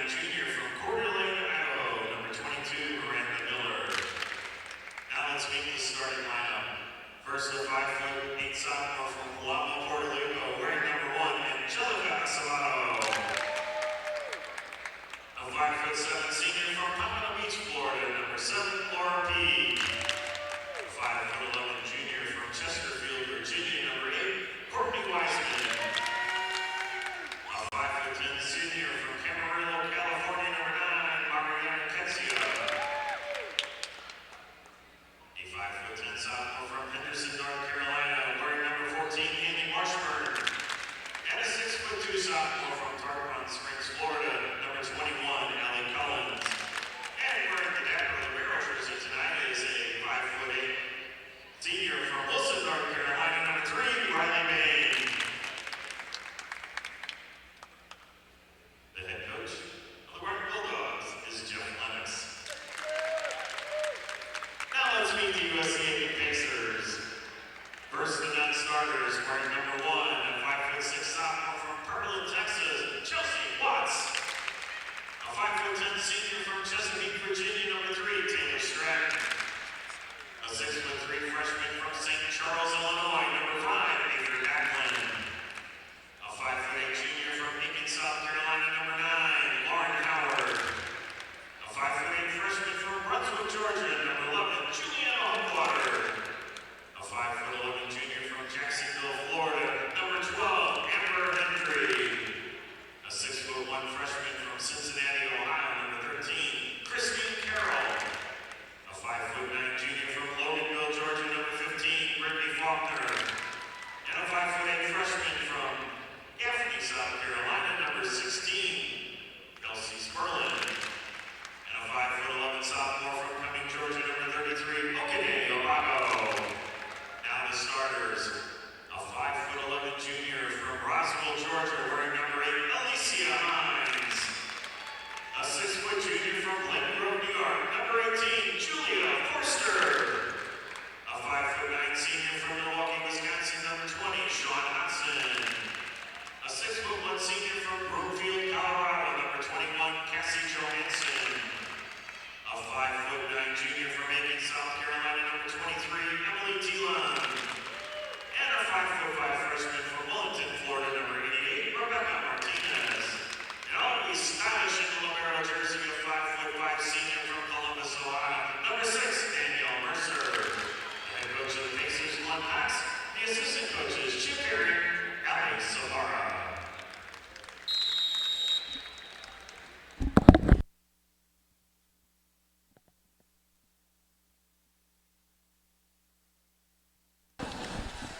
junior from Coeur d'Alene, Idaho, number 22, Miranda Miller. Now let's meet the starting lineup. First, the 5'8" sophomore from Palamo, Puerto Rico, wearing number 1, Angelica Acevedo. A 5'7" senior from Pompano Beach, Florida, number 7, Laura P. A 5'11" junior from Chesterfield, Virginia, number 8, Courtney Wiseman. A 5'10" senior from Camarillo, California, number 9, Mariana Ketsia. A 5'10" sophomore from Henderson, North Carolina, wearing number 14, Andy Marshburn. And a 6'2" sophomore from Tarpon Springs, Florida, number 21, Allie Collins. And wearing the Dapper Libero jersey tonight is a 5'8" senior from Wilson, North Carolina, number 3, Riley Bain. The head coach of the Barton Bulldogs is Jeff Lennox. Now let's meet the USC Aiken Pacers. First, the non-starters, wearing number 1, a 5'6" sophomore from Pearland, Texas, Chelsea Watts. A 5'10" senior from Chesapeake, Virginia, number 3, Taylor Stratton. A 6'3" freshman from St. Charles, Illinois, number 5, Avery Ackland. A 5'8" junior from Aiken, South Carolina, number 9, Lauren Howard. A 5'8" freshman from Brunswick, Georgia, number 11, Juliana Hookwater. A 5'11" junior from Jacksonville, Florida, number 12, Amber Hendry. A 6'1" freshman from Cincinnati, Ohio, number 13, Christine Carroll. A 5'9" junior from Loganville, Georgia, number 15, Brittany Faulkner. And a 5'8" freshman from Gaffney, South Carolina, number 16, Kelsey Sperlin. And a 5'11" sophomore from Cumming, Georgia, number 33, Okene Obago. Now the starters. A 5'11" junior from Roswell, Georgia, wearing number 8, Alicia Hines. A 6' junior from Glen Grove, New York, number 18, Julia Forster. A 5'9" senior from Milwaukee, Wisconsin, number 20, Sean Hudson. A 6'1" senior from Broomfield, Colorado, number 21, Cassie Johansson. A 5'9" junior from Aiken, South Carolina, number 23, Emily Thielen. And a 5'5" freshman from Wellington, Florida, number 88, Rebecca Martinez. And always stylish in the Libero jersey, a 5'5" senior from Columbus, Ohio, number 6, Danielle Mercer. The head coach of the Pacers, Glenn Cox. The assistant coaches, Chip Perry, Alex Savara.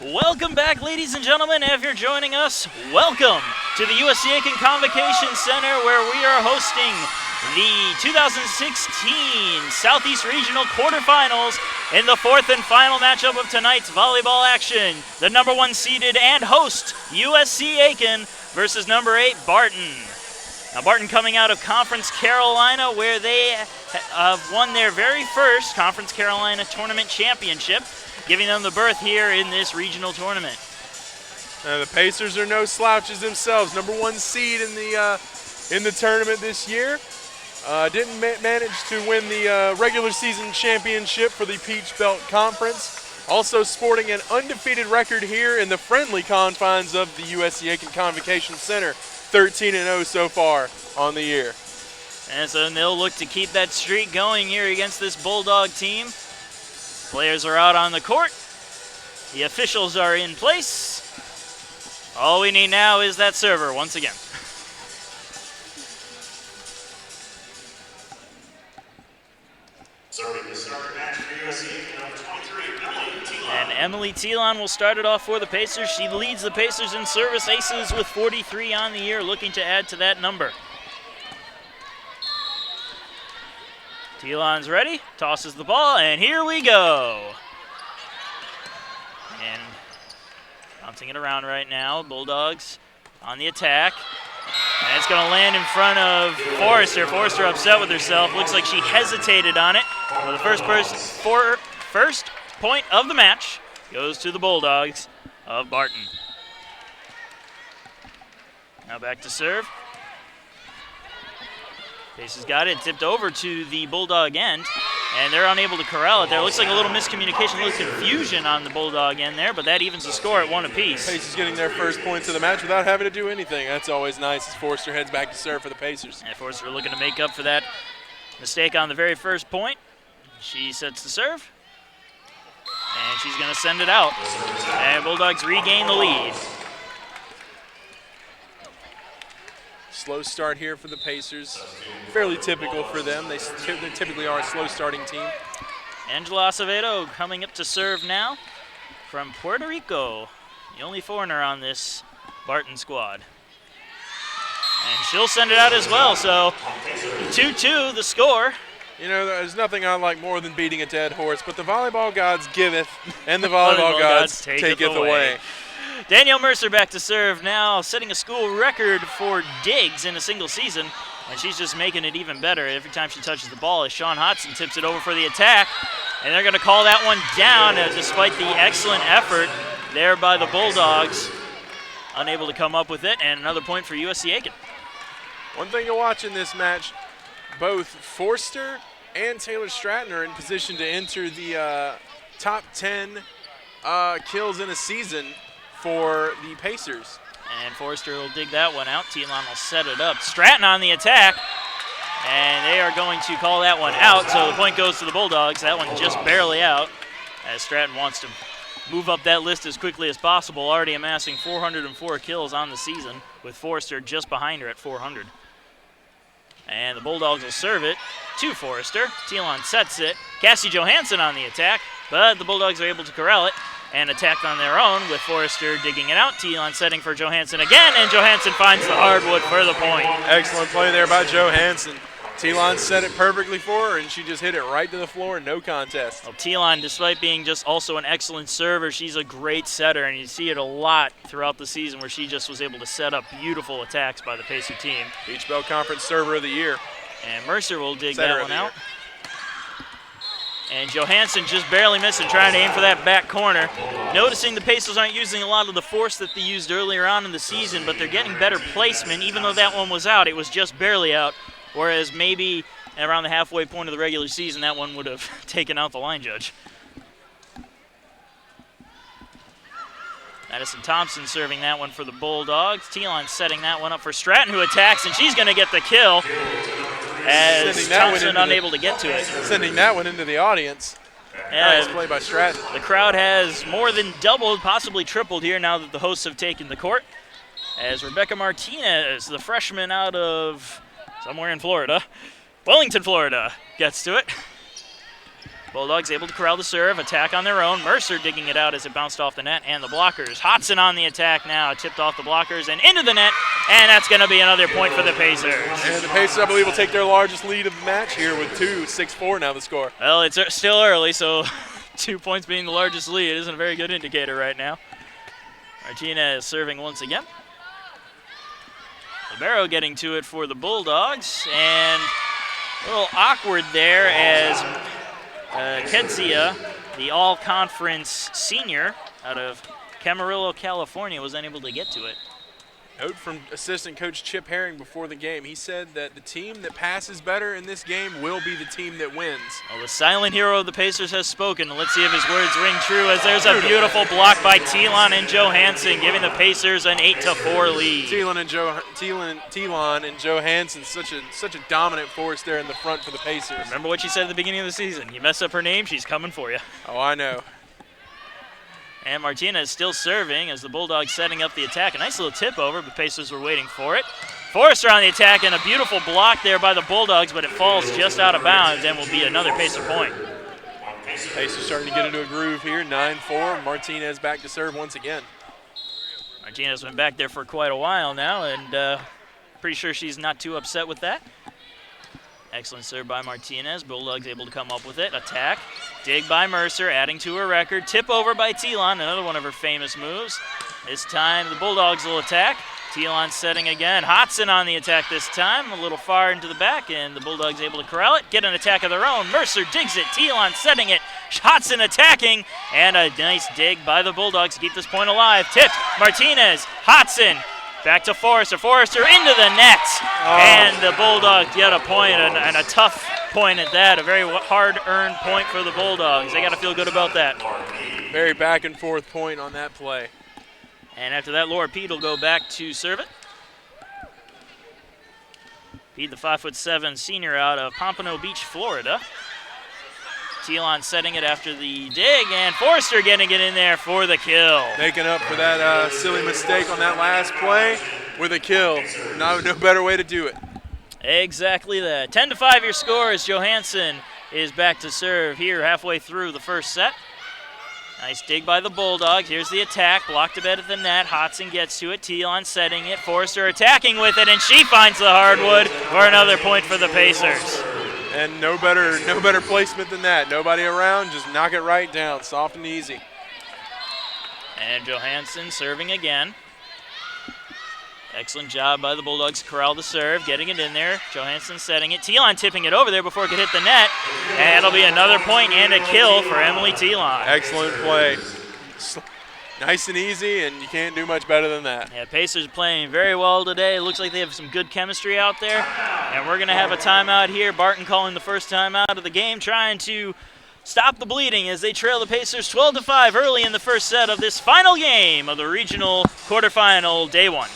Welcome back, ladies and gentlemen. If you're joining us, welcome to the USC Aiken Convocation Center, where we are hosting the 2016 Southeast Regional Quarterfinals in the fourth and final matchup of tonight's volleyball action. The number 1 seeded and host, USC Aiken, versus number 8, Barton. Now, Barton coming out of Conference Carolina, where they have won their very first Conference Carolina Tournament Championship, giving them the berth here in this regional tournament. The Pacers are no slouches themselves. Number 1 seed in the tournament this year. Didn't manage to win the regular season championship for the Peach Belt Conference. Also sporting an undefeated record here in the friendly confines of the USC Aiken Convocation Center. 13-0 so far on the year. And so they'll look to keep that streak going here against this Bulldog team. Players are out on the court. The officials are in place. All we need now is that server once again. Serving the starter match for USC, number 23, Emily Thielen. And Emily Thielen will start it off for the Pacers. She leads the Pacers in service aces with 43 on the year, looking to add to that number. Thielen's ready, tosses the ball, and here we go. And bouncing it around right now, Bulldogs on the attack. And it's going to land in front of Forrester. Forrester upset with herself. Looks like she hesitated on it. So the first point of the match goes to the Bulldogs of Barton. Now back to serve. Pace has got it, tipped over to the Bulldog end, and they're unable to corral it there. Looks like a little miscommunication, a little confusion on the Bulldog end there, but that evens the score at 1 apiece. Pace is getting their first points of the match without having to do anything. That's always nice as Forster heads back to serve for the Pacers. And Forster looking to make up for that mistake on the very first point. She sets the serve, and she's going to send it out. And Bulldogs regain the lead. Slow start here for the Pacers. Fairly typical for them. They typically are a slow starting team. Angela Acevedo coming up to serve now from Puerto Rico, the only foreigner on this Barton squad. And she'll send it out as well, so 2-2 the score. You know, there's nothing I like more than beating a dead horse, but the volleyball gods giveth, and the volleyball gods taketh away. Danielle Mercer back to serve now, setting a school record for digs in a single season, and she's just making it even better every time she touches the ball as Sean Hodson tips it over for the attack, and they're going to call that one down despite the excellent effort there by the Bulldogs. Unable to come up with it, and another point for USC Aiken. One thing to watch in this match, both Forster and Taylor Stratton are in position to enter the top 10 kills in a season for the Pacers. And Forster will dig that one out. Telon will set it up. Stratton on the attack, and they are going to call that one out, so the point goes to the Bulldogs. That one just barely out, as Stratton wants to move up that list as quickly as possible, already amassing 404 kills on the season, with Forster just behind her at 400. And the Bulldogs will serve it to Forster. Telon sets it. Cassie Johansson on the attack, but the Bulldogs are able to corral it and attack on their own with Forster digging it out. Telon setting for Johansson again, and Johansson finds the hardwood for the point. Excellent play there by Johansson. Telon set it perfectly for her, and she just hit it right to the floor, no contest. Well, Telon, despite being just also an excellent server, she's a great setter, and you see it a lot throughout the season where she just was able to set up beautiful attacks by the Pacer team. Beach Belt Conference Server of the Year. And Mercer will dig Setter that one out. And Johansson just barely missing, trying to aim for that back corner. Noticing the Pacers aren't using a lot of the force that they used earlier on in the season, but they're getting better placement. Even though that one was out, it was just barely out. Whereas maybe around the halfway point of the regular season, that one would have taken out the line judge. Madison Thompson serving that one for the Bulldogs. Telon setting that one up for Stratton, who attacks, and she's going to get the kill as Thompson unable to get to it. Sending that one into the audience. Nice play by Stratton. The crowd has more than doubled, possibly tripled here now that the hosts have taken the court. As Rebecca Martinez, the freshman out of somewhere in Florida, Wellington, Florida, gets to it. Bulldogs able to corral the serve, attack on their own. Mercer digging it out as it bounced off the net and the blockers. Hodson on the attack now, tipped off the blockers and into the net, and that's going to be another point for the Pacers. And the Pacers, I believe, will take their largest lead of the match here with 6-4 now the score. Well, it's still early, so 2 points being the largest lead isn't a very good indicator right now. Martinez serving once again. Libero getting to it for the Bulldogs, and a little awkward there as Kedzia, the all-conference senior out of Camarillo, California, was unable to get to it. Note from assistant coach Chip Herring before the game. He said that the team that passes better in this game will be the team that wins. Well, the silent hero of the Pacers has spoken. Let's see if his words ring true as there's a beautiful block by Telon and Johansson, giving the Pacers an 8-4 lead. Telon and Johansson, such a dominant force there in the front for the Pacers. Remember what she said at the beginning of the season. You mess up her name, she's coming for you. Oh, I know. And Martinez still serving as the Bulldogs setting up the attack. A nice little tip over, but Pacers were waiting for it. Forrester on the attack, and a beautiful block there by the Bulldogs, but it falls just out of bounds and will be another Pacer point. Pacers starting to get into a groove here, 9-4. Martinez back to serve once again. Martinez been back there for quite a while now, and pretty sure she's not too upset with that. Excellent serve by Martinez. Bulldogs able to come up with it. Attack. Dig by Mercer, adding to her record. Tip over by Telon, another one of her famous moves. This time the Bulldogs will attack. Telon setting again. Hodson on the attack this time. A little far into the back, and the Bulldogs able to corral it. Get an attack of their own. Mercer digs it. Telon setting it. Hodson attacking. And a nice dig by the Bulldogs to keep this point alive. Tipped. Martinez. Hodson. Back to Forrester. Forrester into the net. And the Bulldogs get a point, and a tough point at that. A very hard-earned point for the Bulldogs. They got to feel good about that. Very back-and-forth point on that play. And after that, Laura Pete will go back to serve it. Pete, the 5'7" senior out of Pompano Beach, Florida. Telon setting it after the dig, and Forrester getting it in there for the kill. Making up for that silly mistake on that last play with a kill. No better way to do it. Exactly that. 10-5 your score as Johansson is back to serve here halfway through the first set. Nice dig by the Bulldogs. Here's the attack. Blocked a bit at the net. Hodson gets to it. Telon setting it. Forrester attacking with it, and she finds the hardwood for another point for the Pacers. And no better placement than that. Nobody around, just knock it right down, soft and easy. And Johansson serving again. Excellent job by the Bulldogs to corral the serve, getting it in there. Johansson setting it. Telon tipping it over there before it could hit the net. And it'll be another point and a kill for Emily Telon. Excellent play. Nice and easy, and you can't do much better than that. Yeah, Pacers playing very well today. It looks like they have some good chemistry out there. And we're going to have a timeout here. Barton calling the first timeout of the game, trying to stop the bleeding as they trail the Pacers 12-5 early in the first set of this final game of the regional quarterfinal day one.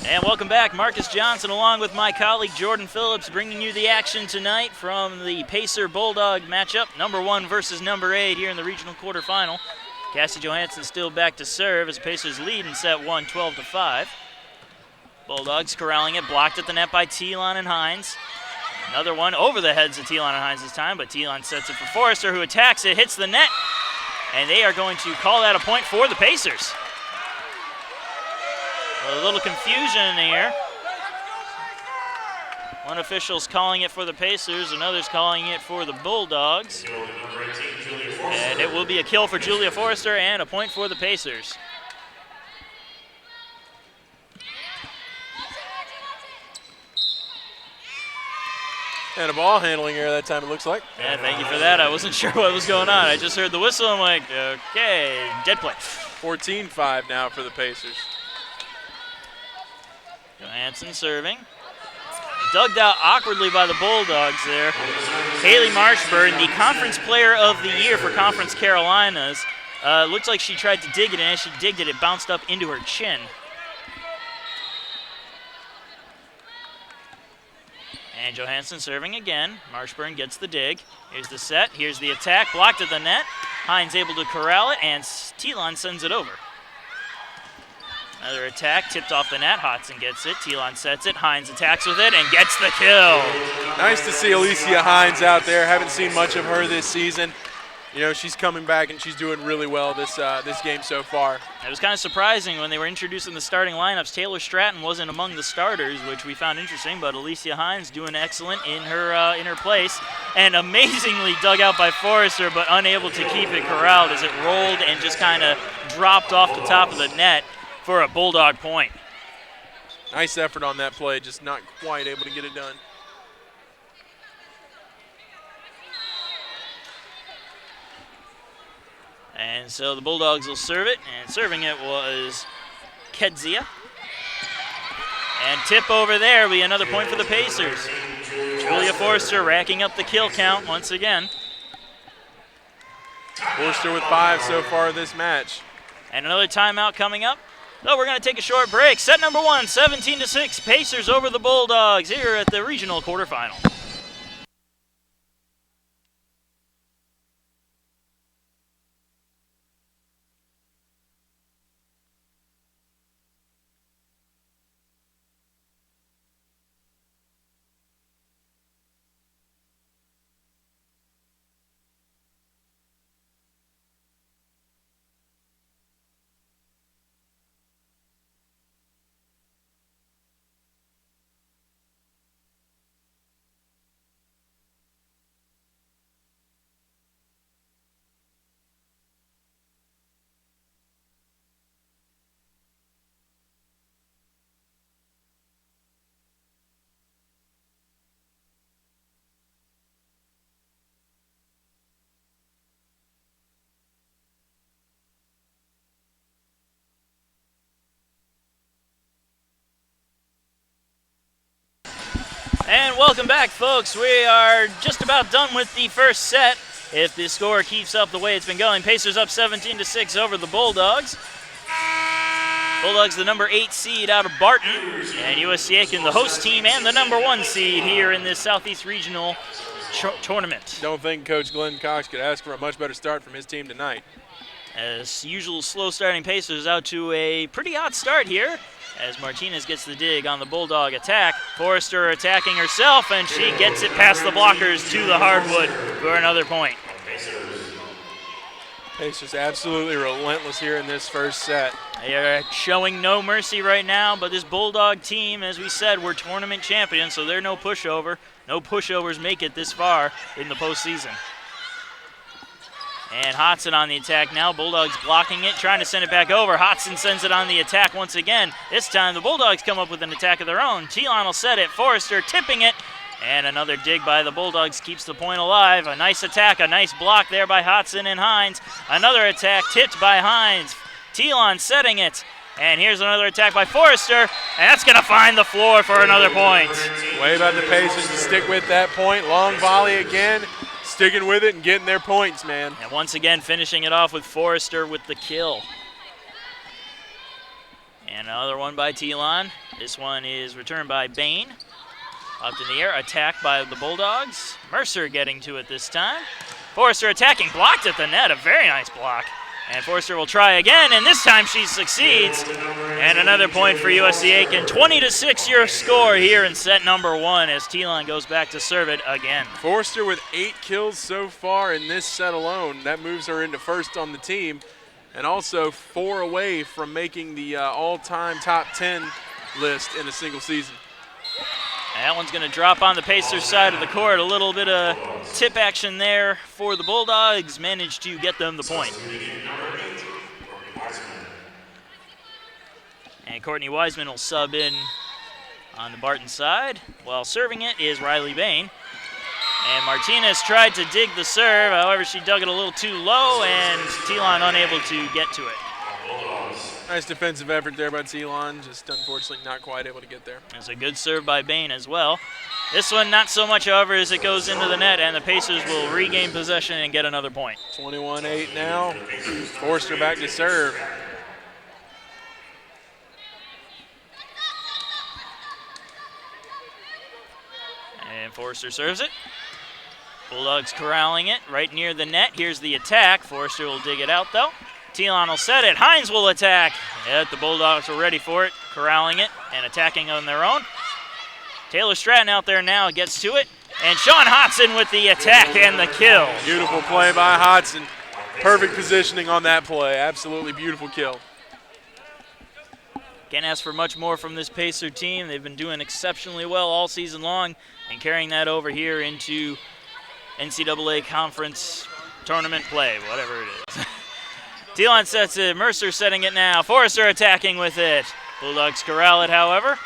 And welcome back. Marcus Johnson along with my colleague Jordan Phillips bringing you the action tonight from the Pacer-Bulldog matchup, number 1 versus number 8 here in the regional quarterfinal. Cassie Johansson still back to serve as the Pacers lead in set 1, 12-5. Bulldogs corralling it, blocked at the net by Telon and Hines. Another one over the heads of Telon and Hines this time, but Telon sets it for Forrester, who attacks it, hits the net, and they are going to call that a point for the Pacers. A little confusion here. One official's calling it for the Pacers, another's calling it for the Bulldogs. And it will be a kill for Julia Forrester and a point for the Pacers. And a ball handling error that time, it looks like. Yeah, thank you for that. I wasn't sure what was going on. I just heard the whistle. I'm like, okay, dead play. 14-5 now for the Pacers. Johansson serving. Dugged out awkwardly by the Bulldogs there. Haley Marshburn, the Conference Player of the Year for Conference Carolinas. Looks like she tried to dig it, and as she digged it, it bounced up into her chin. And Johansson serving again. Marshburn gets the dig. Here's the set. Here's the attack. Blocked at the net. Hines able to corral it, and Telon sends it over. Another attack, tipped off the net. Hodson gets it. Telon sets it. Hines attacks with it and gets the kill. Nice to see Alicia Hines out there. Haven't seen much of her this season. You know, she's coming back and she's doing really well this game so far. It was kind of surprising when they were introducing the starting lineups. Taylor Stratton wasn't among the starters, which we found interesting, but Alicia Hines doing excellent in her place. And amazingly dug out by Forrester, but unable to keep it corralled as it rolled and just kind of dropped off the top of the net for a Bulldog point. Nice effort on that play, just not quite able to get it done. And so the Bulldogs will serve it, and serving it was Kedzia. And tip over there will be another point for the Pacers. Julia Forrester racking up the kill count once again. Forster with 5 so far this match. And another timeout coming up. So we're going to take a short break. Set number 1, 17-6. Pacers over the Bulldogs here at the regional quarterfinal. And welcome back, folks. We are just about done with the first set. If the score keeps up the way it's been going, Pacers up 17-6 over the Bulldogs. Bulldogs, the number 8 seed out of Barton, and USC Aiken, the host team and the number 1 seed here in this Southeast Regional tournament. Don't think Coach Glenn Cox could ask for a much better start from his team tonight. As usual, slow starting Pacers out to a pretty hot start here, as Martinez gets the dig on the Bulldog attack. Forrester attacking herself, and she gets it past the blockers to the hardwood for another point. Pacers absolutely relentless here in this first set. They are showing no mercy right now, but this Bulldog team, as we said, we're tournament champions, so they're no pushover. No pushovers make it this far in the postseason. And Hodson on the attack now. Bulldogs blocking it, trying to send it back over. Hodson sends it on the attack once again. This time the Bulldogs come up with an attack of their own. Telon will set it. Forrester tipping it. And another dig by the Bulldogs keeps the point alive. A nice attack, a nice block there by Hodson and Hines. Another attack tipped by Hines. Telon setting it. And here's another attack by Forrester. And that's going to find the floor for another point. Way about the Pacers to stick with that point. Long volley again. Sticking with it and getting their points, man. And once again, finishing it off with Forrester with the kill. And another one by Telon. This one is returned by Bain. Up in the air, attack by the Bulldogs. Mercer getting to it this time. Forrester attacking, blocked at the net, a very nice block. And Forrester will try again, and this time she succeeds. And another point for USC Aiken. 20-6 your score here in set number 1 as Telon goes back to serve it again. Forrester with 8 kills so far in this set alone. That moves her into first on the team, and also 4 away from making the all-time top 10 list in a single season. And that one's going to drop on the Pacers side of the court. A little bit of tip action there for the Bulldogs. Managed to get them the point. And Courtney Wiseman will sub in on the Barton side. While serving it is Riley Bain. And Martinez tried to dig the serve. However, she dug it a little too low, and Telon unable to get to it. Nice defensive effort there by Telon, just unfortunately not quite able to get there. It's a good serve by Bain as well. This one not so much, however, as it goes into the net, and the Pacers will regain possession and get another point. 21-8 now. Forrester back to serve. And Forrester serves it. Bulldogs corralling it right near the net. Here's the attack. Forrester will dig it out, though. Telon will set it. Hines will attack. Yeah, the Bulldogs are ready for it, corralling it and attacking on their own. Taylor Stratton out there now gets to it. And Sean Hodson with the attack and the kill. Beautiful play by Hodson. Perfect positioning on that play. Absolutely beautiful kill. Can't ask for much more from this Pacer team. They've been doing exceptionally well all season long and carrying that over here into NCAA conference tournament play, whatever it is. Telon sets it. Mercer setting it now. Forrester attacking with it. Bulldogs corral it, however.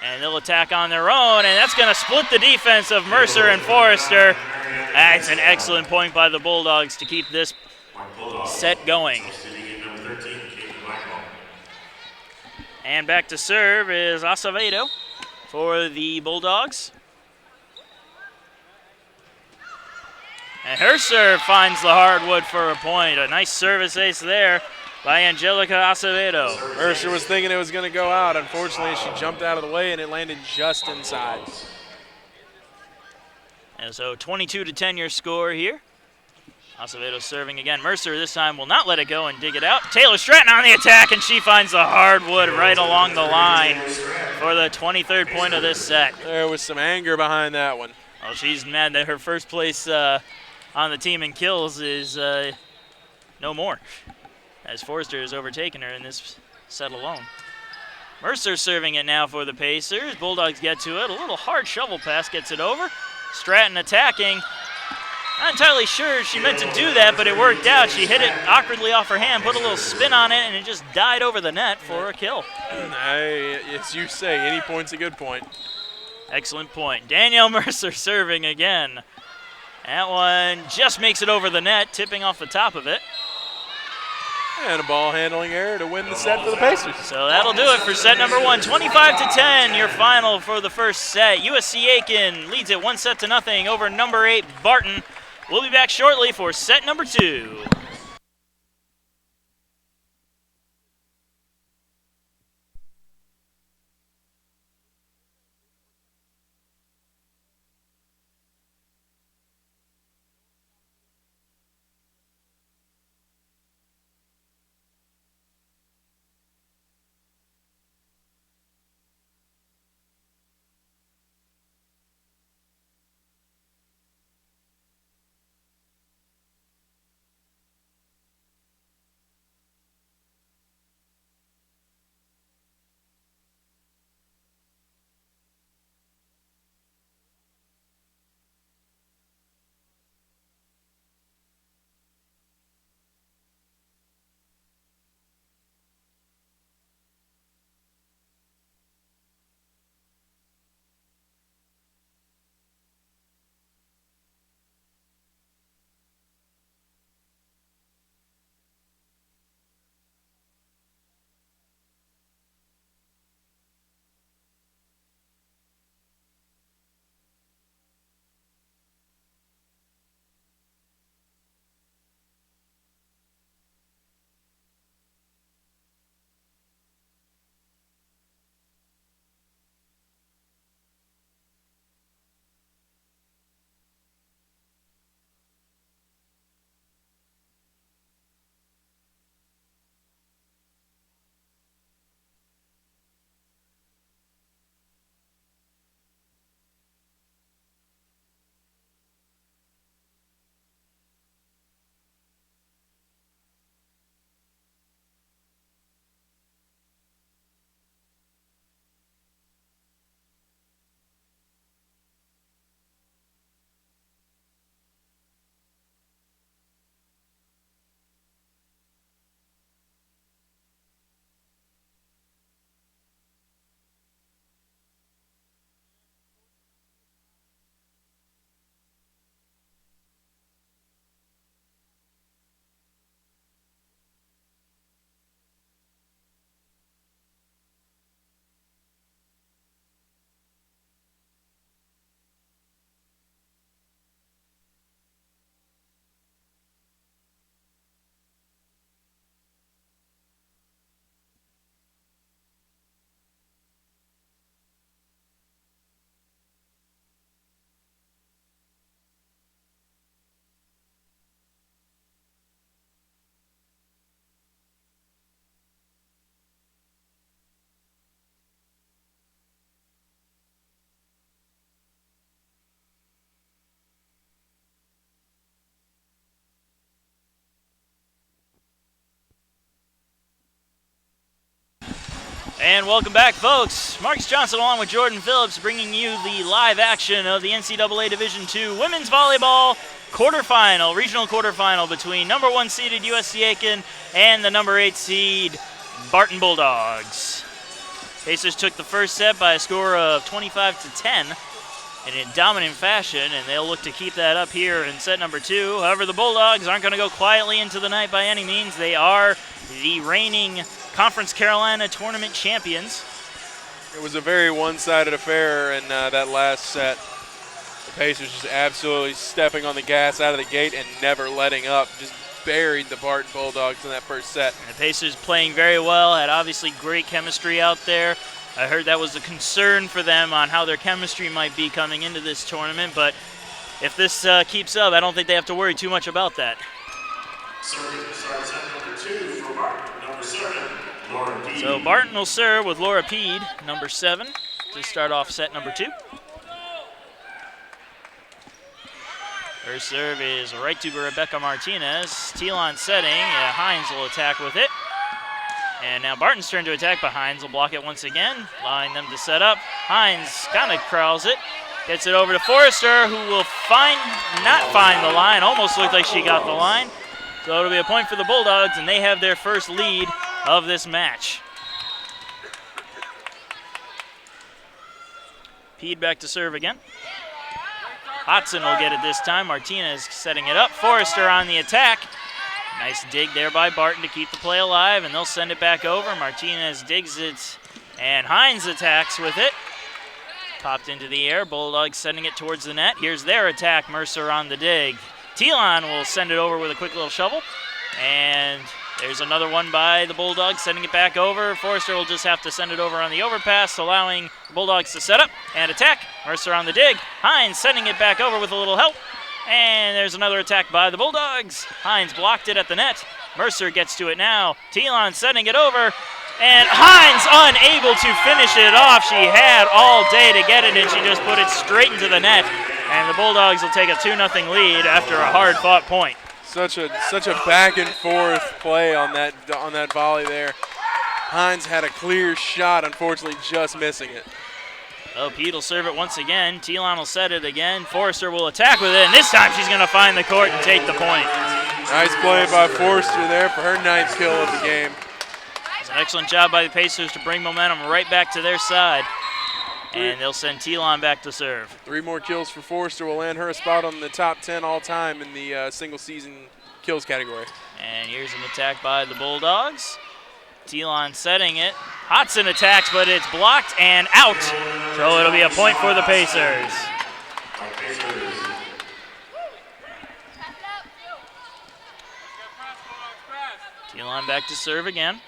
And they'll attack on their own, and that's going to split the defense of Mercer and Forrester. That's an excellent point by the Bulldogs to keep this set going. And back to serve is Acevedo for the Bulldogs. And her serve finds the hardwood for a point. A nice service ace there by Angelica Acevedo. Mercer was thinking it was going to go out. Unfortunately, she jumped out of the way and it landed just inside. And so 22-10 your score here. Acevedo serving again. Mercer this time will not let it go and dig it out. Taylor Stratton on the attack, and she finds the hardwood right along the line for the 23rd point of this set. There was some anger behind that one. Well, she's mad that her first place on the team in kills is no more, as Forrester has overtaken her in this set alone. Mercer serving it now for the Pacers. Bulldogs get to it. A little hard shovel pass gets it over. Stratton attacking. Not entirely sure she meant to do that, but it worked out. She hit it awkwardly off her hand, put a little spin on it, and it just died over the net for a kill. As you say, any point's a good point. Excellent point. Danielle Mercer serving again. That one just makes it over the net, tipping off the top of it. And a ball handling error to win the set for the Pacers. So that'll do it for set number one. 25-10, your final for the first set. USC Aiken leads it 1-0 over number 8 Barton. We'll be back shortly for set number 2. And welcome back, folks. Marcus Johnson along with Jordan Phillips bringing you the live action of the NCAA Division II Women's Volleyball quarterfinal, regional quarterfinal between number 1 seeded USC Aiken and the number 8 seed Barton Bulldogs. Pacers took the first set by a score of 25-10 and in dominant fashion, and they'll look to keep that up here in set number 2. However, the Bulldogs aren't going to go quietly into the night by any means. They are the reigning Conference Carolina Tournament champions. It was a very one-sided affair in that last set. The Pacers just absolutely stepping on the gas out of the gate and never letting up. Just buried the Barton Bulldogs in that first set. And the Pacers playing very well, had obviously great chemistry out there. I heard that was a concern for them on how their chemistry might be coming into this tournament, but if this keeps up, I don't think they have to worry too much about that. Serving starts at number 2 for Barton, number 7, Laura Peed. So Barton will serve with Laura Peed, number 7, to start off set number 2. Her serve is right to Rebecca Martinez. Telon setting, Hines will attack with it. And now Barton's turn to attack, but Hines will block it once again, allowing them to set up. Hines kind of crawls it, gets it over to Forrester, who will not find the line. Almost looked like she got the line. So it'll be a point for the Bulldogs, and they have their first lead of this match. Peed back to serve again. Hodson will get it this time. Martinez setting it up. Forrester on the attack. Nice dig there by Barton to keep the play alive, and they'll send it back over. Martinez digs it, and Hines attacks with it. Popped into the air. Bulldogs sending it towards the net. Here's their attack. Mercer on the dig. Telon will send it over with a quick little shovel. And there's another one by the Bulldogs, sending it back over. Forrester will just have to send it over on the overpass, allowing the Bulldogs to set up and attack. Mercer on the dig. Hines sending it back over with a little help. And there's another attack by the Bulldogs. Hines blocked it at the net. Mercer gets to it now. Telon sending it over. And Hines unable to finish it off. She had all day to get it, and she just put it straight into the net. And the Bulldogs will take a 2-0 lead after a hard-fought point. Such a back and forth play on that volley there. Hines had a clear shot, unfortunately just missing it. Oh, Pete will serve it once again. Telon will set it again. Forrester will attack with it, and this time she's going to find the court and take the point. Nice play by Forrester there for her 9th kill of the game. It's an excellent job by the Pacers to bring momentum right back to their side. And they'll send Telon back to serve. 3 more kills for Forrester will land her a spot on the top 10 all-time in the single-season kills category. And here's an attack by the Bulldogs. Telon setting it. Hodson attacks, but it's blocked and out. So it'll be a point for the Pacers. Telon back to serve again.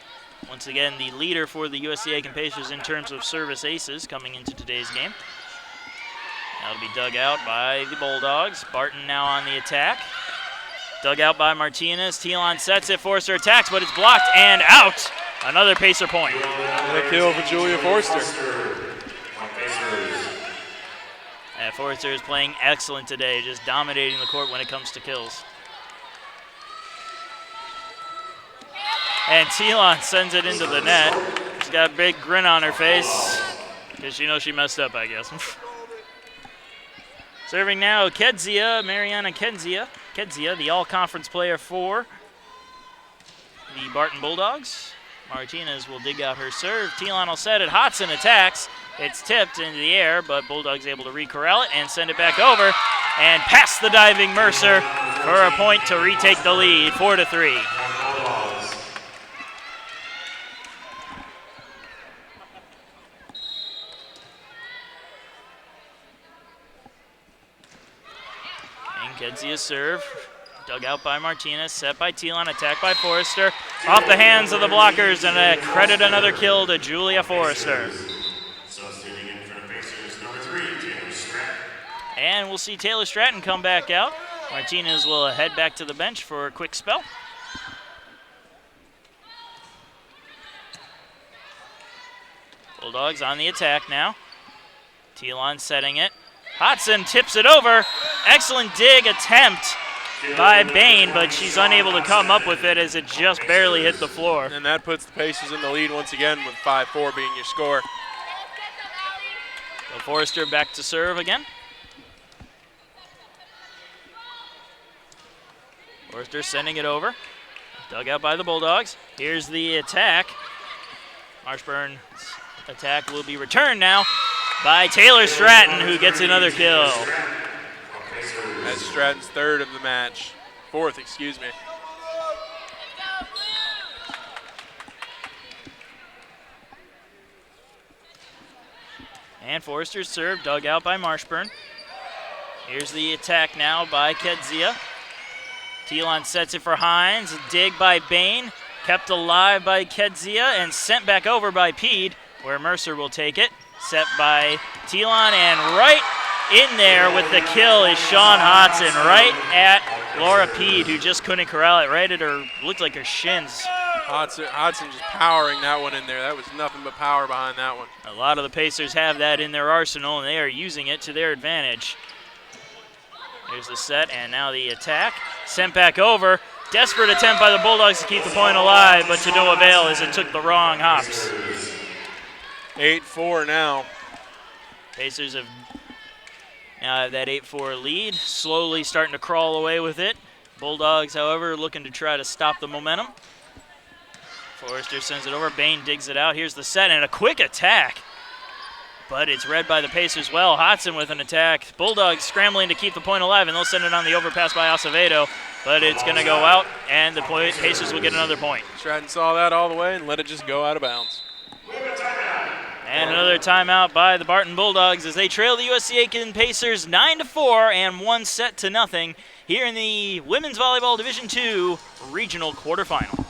Once again, the leader for the USC Aiken Pacers in terms of service aces coming into today's game. That'll be dug out by the Bulldogs. Barton now on the attack. Dug out by Martinez. Telon sets it. Forrester attacks, but it's blocked and out. Another Pacer point. And a kill for Julia Forrester. Forrester is playing excellent today, just dominating the court when it comes to kills. And Telon sends it into the net. She's got a big grin on her face because she knows she messed up, I guess. Serving now, Kedzia, Mariana Kedzia, the all-conference player for the Barton Bulldogs. Martinez will dig out her serve. Telon will set it. Hodson attacks. It's tipped into the air, but Bulldogs able to re-corral it and send it back over and past the diving Mercer for a point to retake the lead, 4-3. Kedzia's serve, dug out by Martinez, set by Telon, attacked by Forrester. Off the hands of the blockers, and a credit another kill to Julia Forrester. Substituting in for the Pacers, number 3, Taylor Stratton. And we'll see Taylor Stratton come back out. Martinez will head back to the bench for a quick spell. Bulldogs on the attack now. Telon setting it. Hodson tips it over. Excellent dig attempt by Bain, but she's unable to come up with it as it just barely hit the floor. And that puts the Pacers in the lead once again with 5-4 being your score. So Forrester back to serve again. Forrester sending it over. Dug out by the Bulldogs. Here's the attack. Marshburn's attack will be returned now by Taylor Stratton, who gets another kill. That's Stratton's 3rd of the match. 4th, excuse me. And Forrester's serve dug out by Marshburn. Here's the attack now by Kedzia. Telon sets it for Hines. Dig by Bain. Kept alive by Kedzia and sent back over by Pede, where Mercer will take it. Set by Telon, and right in there with the kill is Sean Hodson, right at Laura Pede, who just couldn't corral it, right at her, looked like her shins. Hodson just powering that one in there. That was nothing but power behind that one. A lot of the Pacers have that in their arsenal, and they are using it to their advantage. Here's the set, and now the attack. Sent back over. Desperate attempt by the Bulldogs to keep the point alive, but to no avail as it took the wrong hops. 8-4 now. Pacers have now have that 8-4 lead, slowly starting to crawl away with it. Bulldogs, however, looking to try to stop the momentum. Forrester sends it over. Bain digs it out. Here's the set, and a quick attack. But it's read by the Pacers well. Hodson with an attack. Bulldogs scrambling to keep the point alive, and they'll send it on the overpass by Acevedo. But it's going to go out, and the Pacers will get another point. Stratton saw that all the way and let it just go out of bounds. And another timeout by the Barton Bulldogs as they trail the USC Aiken Pacers 9-4 and 1-0 here in the Women's Volleyball Division II Regional Quarterfinal.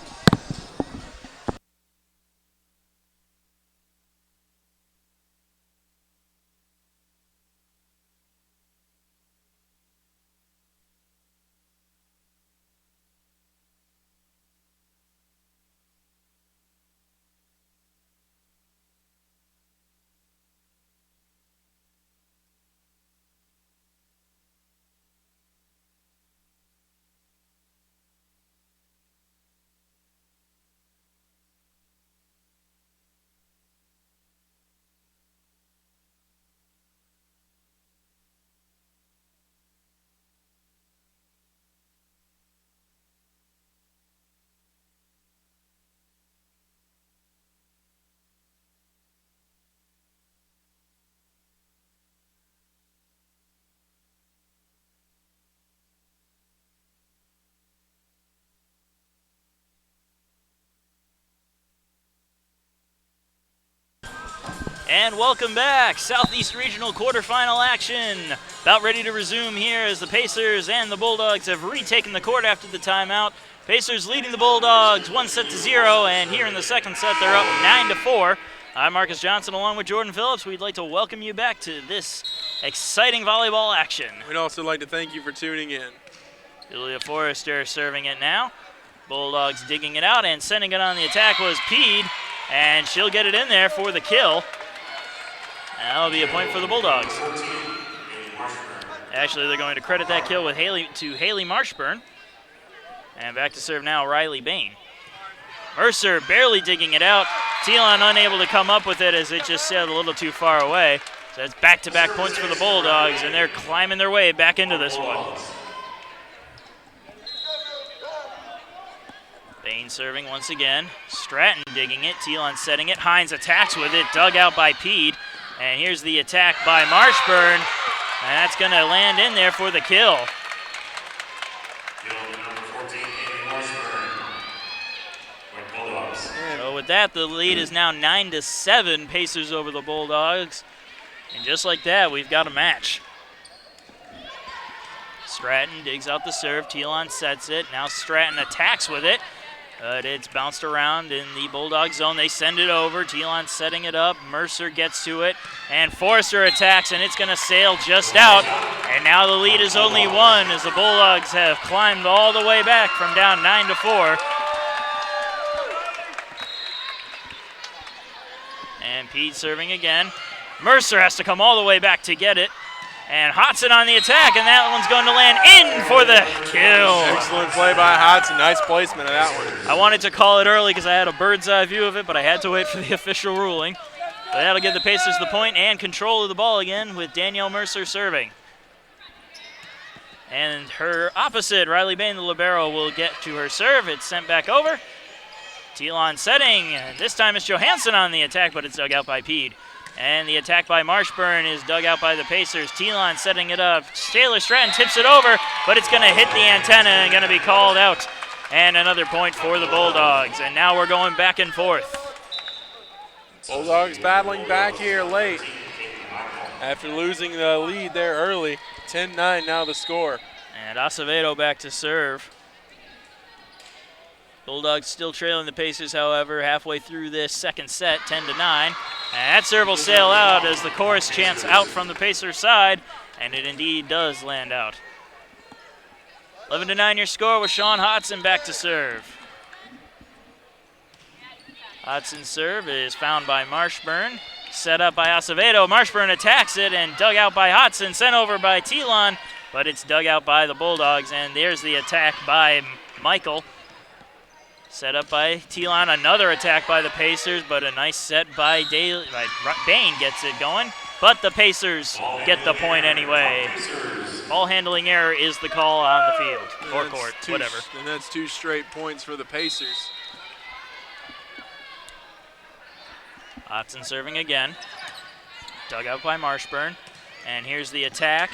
And welcome back. Southeast Regional quarterfinal action. About ready to resume here as the Pacers and the Bulldogs have retaken the court after the timeout. Pacers leading the Bulldogs 1-0, and here in the second set they're up 9-4. I'm Marcus Johnson along with Jordan Phillips. We'd like to welcome you back to this exciting volleyball action. We'd also like to thank you for tuning in. Julia Forrester serving it now. Bulldogs digging it out, and sending it on the attack was Pede, and she'll get it in there for the kill. That'll be a point for the Bulldogs. Actually, they're going to credit that kill with Haley Marshburn. And back to serve now, Riley Bain. Mercer barely digging it out. Telon unable to come up with it as it just sailed a little too far away. So it's back-to-back points for the Bulldogs, and they're climbing their way back into this one. Bain serving once again. Stratton digging it. Telon setting it. Hines attacks with it. Dug out by Pede. And here's the attack by Marshburn. And that's going to land in there for the kill. So with that, the lead is now 9-7, Pacers over the Bulldogs. And just like that, we've got a match. Stratton digs out the serve. Telon sets it. Now Stratton attacks with it. But it's bounced around in the Bulldog zone. They send it over. Telon setting it up. Mercer gets to it. And Forrester attacks, and it's going to sail just out. And now the lead is only one as the Bulldogs have climbed all the way back from down 9-4. And Pede serving again. Mercer has to come all the way back to get it. And Hodson on the attack, and that one's going to land in for the kill. Excellent play by Hodson. Nice placement of that one. I wanted to call it early because I had a bird's eye view of it, but I had to wait for the official ruling. But that'll give the Pacers the point and control of the ball again with Danielle Mercer serving. And her opposite, Riley Bain, the libero, will get to her serve. It's sent back over. Telon setting. This time it's Johansson on the attack, but it's dug out by Pede. And the attack by Marshburn is dug out by the Pacers. Telon setting it up. Taylor Stratton tips it over, but it's going to hit the antenna and going to be called out. And another point for the Bulldogs. And now we're going back and forth. Bulldogs battling back here late. After losing the lead there early, 10-9 now the score. And Acevedo back to serve. Bulldogs still trailing the Pacers, however, halfway through this second set, 10-9. And that serve will sail out as the chorus chants out from the Pacers side, and it indeed does land out. 11-9 your score with Sean Hodson back to serve. Hodson's serve is found by Marshburn, set up by Acevedo. Marshburn attacks it and dug out by Hodson, sent over by Telon, but it's dug out by the Bulldogs, and there's the attack by Michael. Set up by Telon, another attack by the Pacers, but a nice set by Bain gets it going. But the Pacers get the point anyway. Ball handling error is the call on the field, or court, whatever. And that's 2 straight points for the Pacers. Hodson serving again. Dug out by Marshburn. And here's the attack.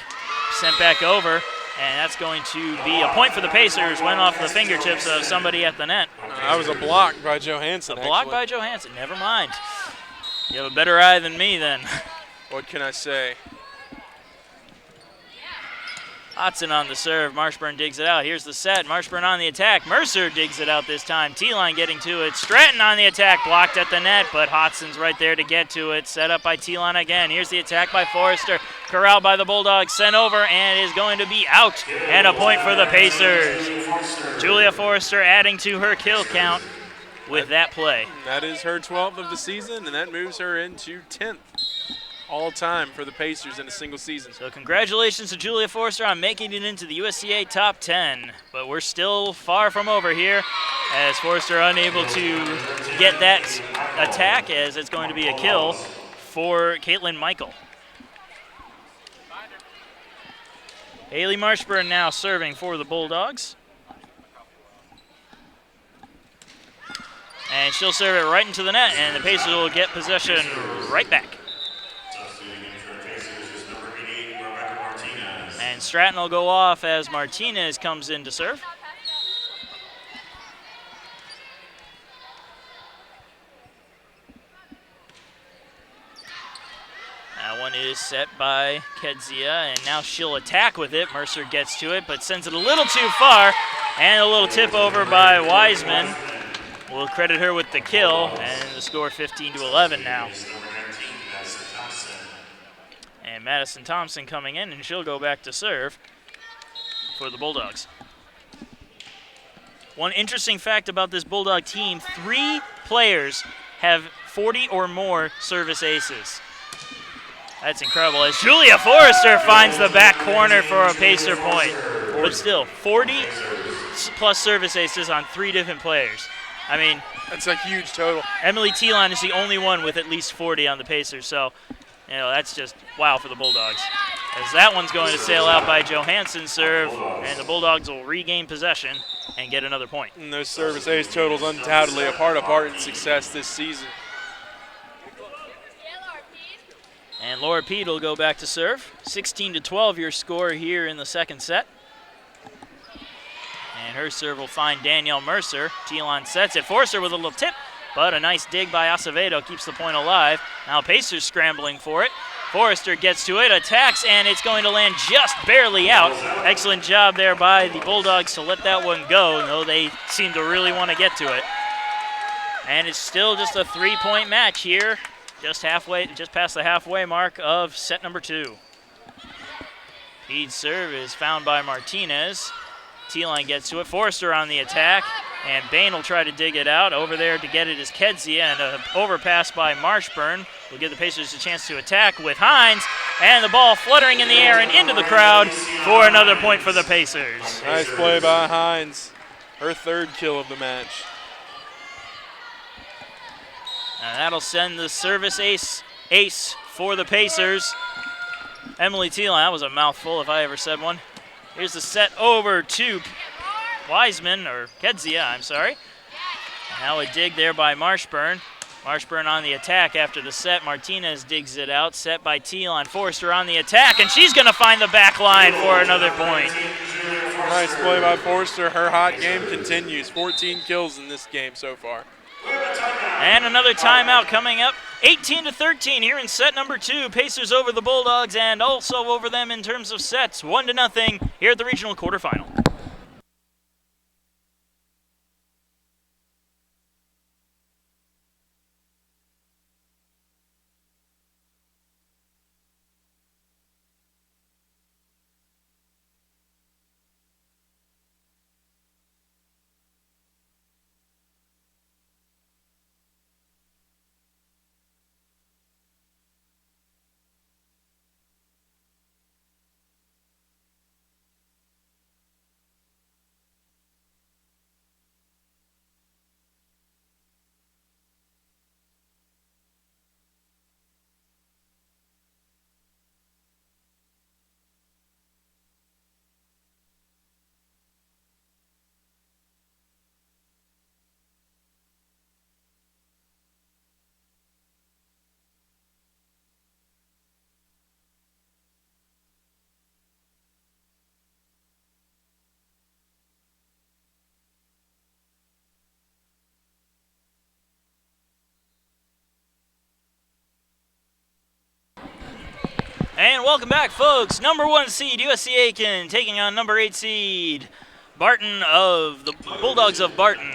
Sent back over. And that's going to be a point for the Pacers. Went off the fingertips of somebody at the net. That was a block by Johansson. A block by Johansson. Never mind. You have a better eye than me then. What can I say? Hodson on the serve. Marshburn digs it out. Here's the set. Marshburn on the attack. Mercer digs it out this time. T-line getting to it. Stratton on the attack. Blocked at the net, but Hodson's right there to get to it. Set up by T-line again. Here's the attack by Forrester. Corralled by the Bulldogs. Sent over and is going to be out. And a point for the Pacers. Julia Forrester adding to her kill count with that play. That is her 12th of the season, and that moves her into 10th. All time for the Pacers in a single season. So congratulations to Julia Forrester on making it into the USCA top 10. But we're still far from over here as Forrester unable to get that attack as it's going to be a kill for Caitlin Michael. Haley Marshburn now serving for the Bulldogs. And she'll serve it right into the net, and the Pacers will get possession right back. And Stratton will go off as Martinez comes in to serve. That one is set by Kedzia, and now she'll attack with it. Mercer gets to it, but sends it a little too far, and a little tip over by Wiseman. We'll credit her with the kill, and the score 15-11 now. And Madison Thompson coming in, and she'll go back to serve for the Bulldogs. One interesting fact about this Bulldog team, 3 players have 40 or more service aces. That's incredible, as Julia Forrester finds the back corner for a Pacer point. But still, 40 plus service aces on 3 different players. I mean, that's a huge total. Emily Telon is the only one with at least 40 on the Pacers, so you know, that's just wow for the Bulldogs. As that one's going to sail out by Johansson's serve, and the Bulldogs will regain possession and get another point. And those service ace totals undoubtedly a part of Barton's success this season. And Laura Pede will go back to serve. 16-12 your score here in the second set. And her serve will find Danielle Mercer. Telon sets it. Forrester with a little tip, but a nice dig by Acevedo keeps the point alive. Now Pacers scrambling for it. Forrester gets to it, attacks, and it's going to land just barely out. Excellent job there by the Bulldogs to let that one go, though they seem to really want to get to it. And it's still just a 3-point match here, just past the halfway mark of set number 2. Pede's serve is found by Martinez. T-line gets to it. Forrester on the attack, and Bain will try to dig it out. Over there to get it is Kedzia, and an overpass by Marshburn will give the Pacers a chance to attack with Hines, and the ball fluttering in the air and into the crowd for another point for the Pacers. Nice play by Hines, her 3rd kill of the match. And that'll send the service ace for the Pacers. Emily T-line, that was a mouthful if I ever said one. Here's the set over to Wiseman, or Kedzia, I'm sorry. Now a dig there by Marshburn. Marshburn on the attack after the set. Martinez digs it out. Set by Telon. Forrester on the attack, and she's going to find the back line for another point. Nice play by Forrester. Her hot game continues. 14 kills in this game so far. And another timeout coming up 18-13 here in set number 2. Pacers over the Bulldogs and also over them in terms of sets. 1-0 here at the regional quarterfinal. And welcome back, folks. Number 1 seed USC Aiken taking on number 8 seed Barton of the Bulldogs of Barton.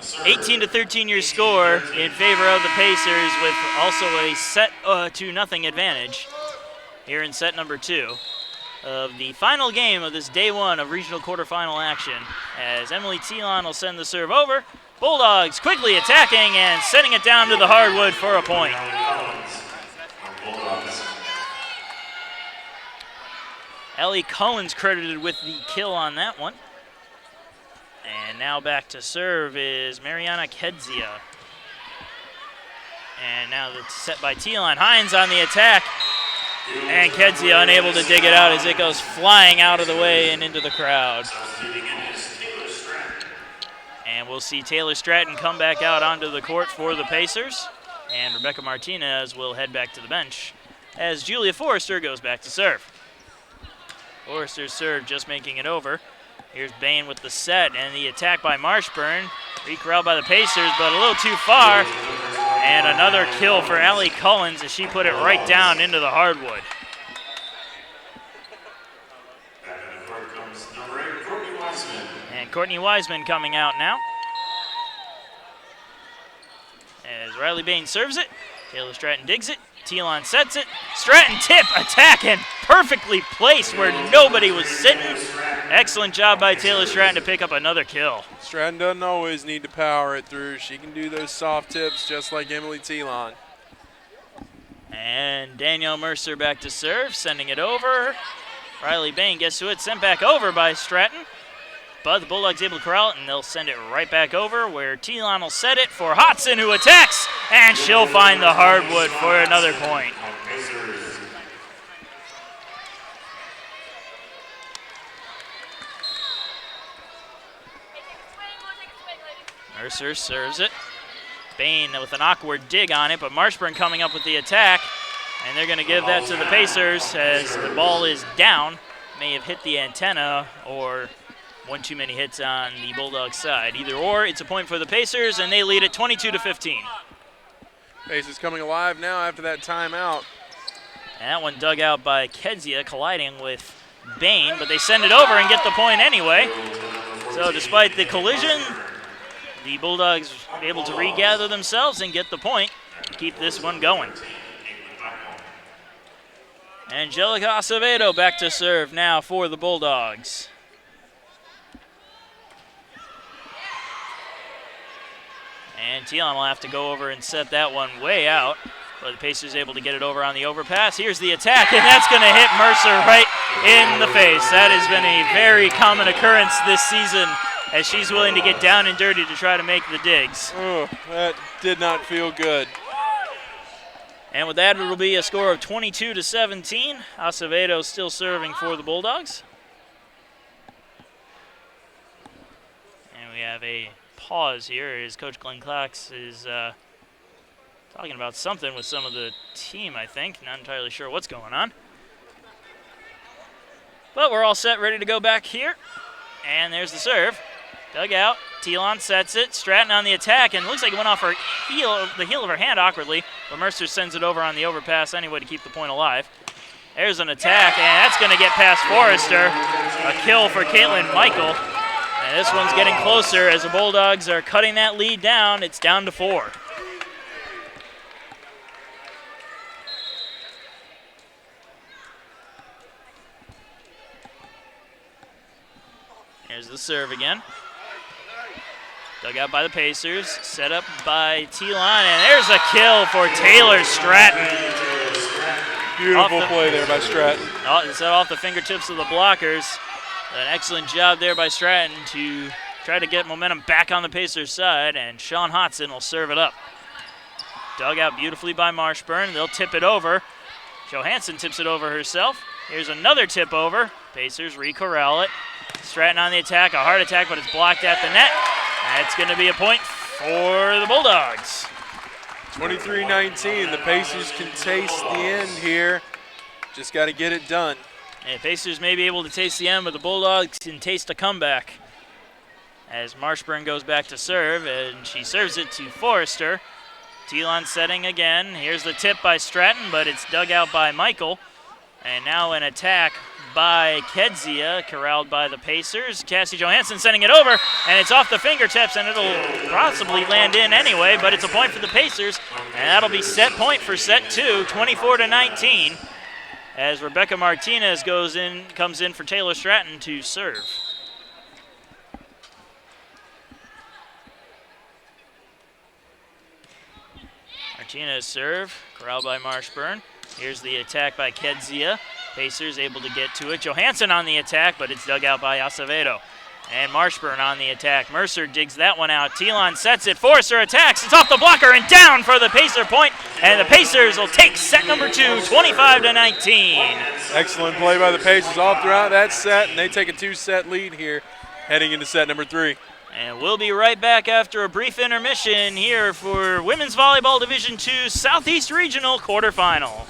18-13 your score in favor of the Pacers, with also a set 2-0 advantage here in set number 2 of the final game of this day 1 of regional quarterfinal action, as Emily Telon will send the serve over. Bulldogs quickly attacking and setting it down to the hardwood for a point. Ellie Collins credited with the kill on that one. And now back to serve is Mariana Kedzia. And now it's set by Telon. Hines on the attack. And Kedzia unable to dig it out as it goes flying out of the way and into the crowd. And we'll see Taylor Stratton come back out onto the court for the Pacers. And Rebecca Martinez will head back to the bench as Julia Forrester goes back to serve. Forrester's serve just making it over. Here's Bain with the set and the attack by Marshburn. Recorralled by the Pacers, but a little too far. And another kill for Allie Collins as she put it right down into the hardwood. And Courtney Wiseman coming out now. As Riley Bain serves it, Taylor Stratton digs it. Telon sets it. Stratton tip, attack, and perfectly placed where nobody was sitting. Excellent job by Taylor Stratton to pick up another kill. Stratton doesn't always need to power it through. She can do those soft tips just like Emily Telon. And Danielle Mercer back to serve, sending it over. Riley Bain gets to it, sent back over by Stratton. But the Bulldogs able to corral it, and they'll send it right back over where Telon will set it for Hodson, who attacks, and she'll find the hardwood for another point. Mercer serves it. Bain with an awkward dig on it, but Marshburn coming up with the attack, and they're going to give that to the Pacers as the ball is down. May have hit the antenna or one too many hits on the Bulldogs side. Either or, it's a point for the Pacers, and they lead it 22-15. Pacers coming alive now after that timeout. And that one dug out by Kedzia, colliding with Bain, but they send it over and get the point anyway. So despite the collision, the Bulldogs able to regather themselves and get the point to keep this one going. Angelica Acevedo back to serve now for the Bulldogs. And Telon will have to go over and set that one way out. But the Pacers able to get it over on the overpass. Here's the attack, and that's going to hit Mercer right in the face. That has been a very common occurrence this season, as she's willing to get down and dirty to try to make the digs. Oh, that did not feel good. And with that, it'll be a score of 22-17. Acevedo still serving for the Bulldogs. And we have a pause here as Coach Glenn Cox is talking about something with some of the team, I think. Not entirely sure what's going on. But we're all set, ready to go back here. And there's the serve. Dug out. Telon sets it. Stratton on the attack, and looks like it went off her the heel of her hand awkwardly, but Mercer sends it over on the overpass anyway to keep the point alive. There's an attack, and that's going to get past Forrester. A kill for Caitlin Michael. And this one's getting closer as the Bulldogs are cutting that lead down. It's down to 4. Here's the serve again. Dug out by the Pacers, set up by Telon, and there's a kill for Taylor Stratton. Beautiful play there by Stratton. It's off the fingertips of the blockers. An excellent job there by Stratton to try to get momentum back on the Pacers' side, and Sean Hodson will serve it up. Dug out beautifully by Marshburn. They'll tip it over. Johansson tips it over herself. Here's another tip over. Pacers re-corral it. Stratton on the attack, a hard attack, but it's blocked at the net. That's going to be a point for the Bulldogs. 23-19, the Pacers can taste the end here. Just got to get it done. And Pacers may be able to taste the end, but the Bulldogs can taste a comeback. As Marshburn goes back to serve, and she serves it to Forrester. Telon setting again. Here's the tip by Stratton, but it's dug out by Michael. And now an attack by Kedzia, corralled by the Pacers. Cassie Johansson sending it over, and it's off the fingertips, and it'll possibly land in anyway, but it's a point for the Pacers, and that'll be set point for set 2, 24-19, as Rebecca Martinez comes in for Taylor Stratton to serve. Martinez serve, corralled by Marshburn. Here's the attack by Kedzia. Pacers able to get to it. Johansson on the attack, but it's dug out by Acevedo. And Marshburn on the attack. Mercer digs that one out. Telon sets it. Forrester attacks. It's off the blocker and down for the Pacer point. And the Pacers will take set number 2, 25-19. Excellent play by the Pacers all throughout that set, and they take a 2-set lead here heading into set number 3. And we'll be right back after a brief intermission here for Women's Volleyball Division II Southeast Regional quarterfinal.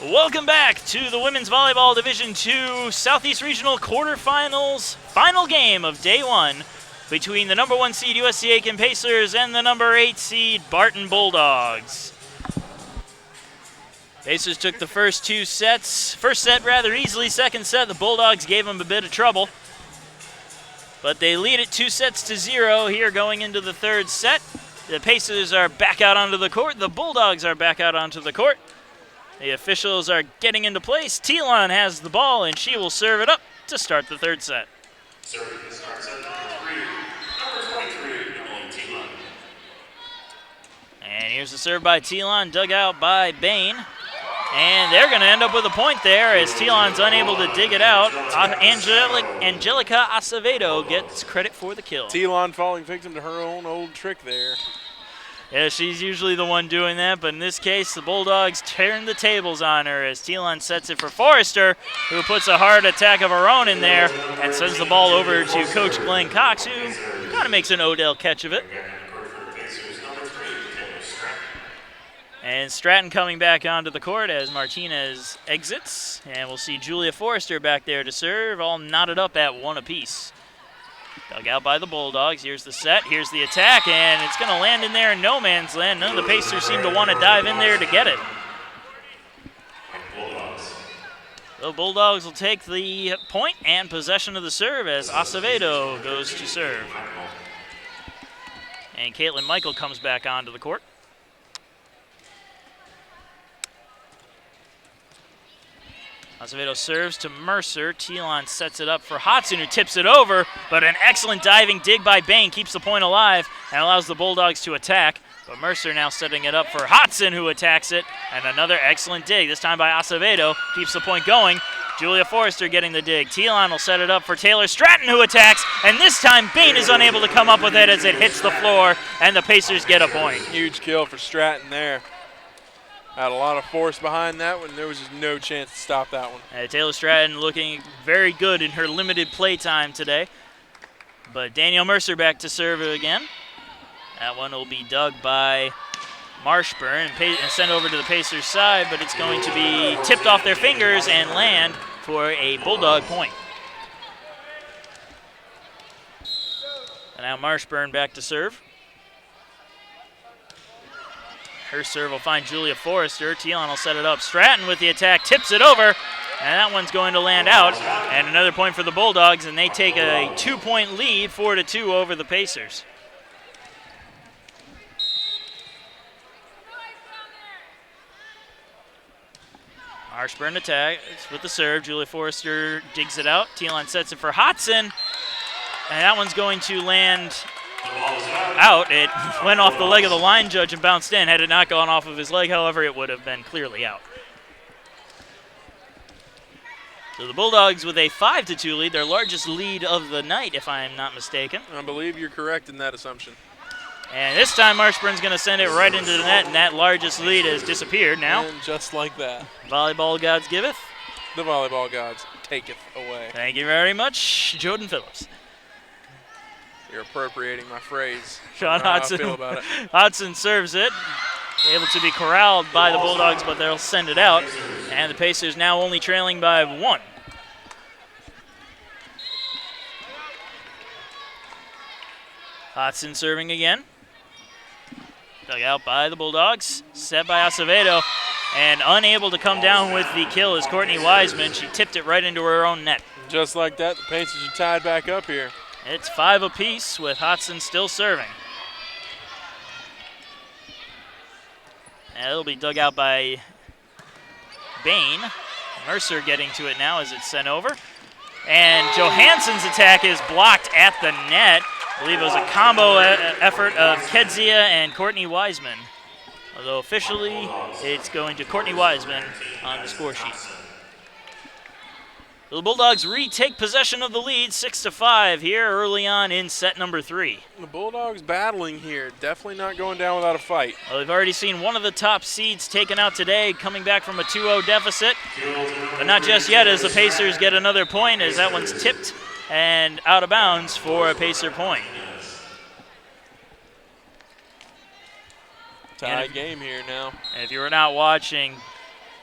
Welcome back to the Women's Volleyball Division II Southeast Regional Quarterfinals final game of day one between the number 1 seed USC Aiken Pacers and the number 8 seed Barton Bulldogs. Pacers took the first set rather easily. Second set, the Bulldogs gave them a bit of trouble. But they lead it 2-0 here going into the third set. The Pacers are back out onto the court. The Bulldogs are back out onto the court. The officials are getting into place. Telon has the ball, and she will serve it up to start the third set. Serving to start set number 23, Emily Telon. And here's the serve by Telon, dug out by Bain. And they're going to end up with a point there as Telon's unable to dig it out. Angelica Acevedo gets credit for the kill. Telon falling victim to her own old trick there. Yeah, she's usually the one doing that, but in this case, the Bulldogs turn the tables on her as Telon sets it for Forrester, who puts a hard attack of her own in there and sends the ball over to Coach Glenn Cox, who kind of makes an Odell catch of it. And Stratton coming back onto the court as Martinez exits, and we'll see Julia Forrester back there to serve, all knotted up at 1 apiece. Dug out by the Bulldogs. Here's the set. Here's the attack, and it's going to land in there in no man's land. None of the Pacers seem to want to dive in there to get it. The Bulldogs will take the point and possession of the serve as Acevedo goes to serve. And Caitlin Michael comes back onto the court. Acevedo serves to Mercer. Telon sets it up for Hodson, who tips it over, but an excellent diving dig by Bain keeps the point alive and allows the Bulldogs to attack. But Mercer now setting it up for Hodson, who attacks it, and another excellent dig, this time by Acevedo, keeps the point going. Julia Forrester getting the dig. Telon will set it up for Taylor Stratton, who attacks, and this time Bain is unable to come up with it as it hits the floor, and the Pacers get a point. Huge kill for Stratton there. Had a lot of force behind that one. There was just no chance to stop that one. Taylor Stratton looking very good in her limited play time today. But Danielle Mercer back to serve again. That one will be dug by Marshburn and sent over to the Pacers' side, but it's going to be tipped off their fingers and land for a Bulldog point. And now Marshburn back to serve. Her serve will find Julia Forrester. Telon will set it up. Stratton with the attack, tips it over, and that one's going to land out. And another point for the Bulldogs, and they take a 2-point lead, 4-2 over the Pacers. Marshburn attacks with the serve. Julia Forrester digs it out. Telon sets it for Hodson, and that one's going to land out. It went off the leg of the line judge and bounced in. Had it not gone off of his leg, however, it would have been clearly out. So the Bulldogs with a 5-2 lead, their largest lead of the night, if I am not mistaken. I believe you're correct in that assumption. And this time Marshburn's going to send it right into the net, and that largest lead has disappeared now. And just like that. Volleyball gods giveth. The volleyball gods taketh away. Thank you very much, Jordan Phillips. You're appropriating my phrase. Sean Hodson. Hodson. I feel about it. Hodson serves it. Able to be corralled by the Bulldogs, but they'll send it out. And the Pacers now only trailing by 1. Hodson serving again. Dug out by the Bulldogs. Set by Acevedo. And unable to come down with the kill is Courtney Wiseman. She tipped it right into her own net. Just like that, the Pacers are tied back up here. It's 5 apiece with Hodson still serving. And it'll be dug out by Bain. Mercer getting to it now as it's sent over. And Johansson's attack is blocked at the net. I believe it was a combo effort of Kedzia and Courtney Wiseman. Although officially, it's going to Courtney Wiseman on the score sheet. The Bulldogs retake possession of the lead, 6-5 here early on in set number 3. The Bulldogs battling here, definitely not going down without a fight. Well, we've already seen one of the top seeds taken out today, coming back from a 2-0 deficit. But not just yet, as the Pacers get another point, as that one's tipped and out of bounds for a Pacer point. Tie game here now. And if you were not watching,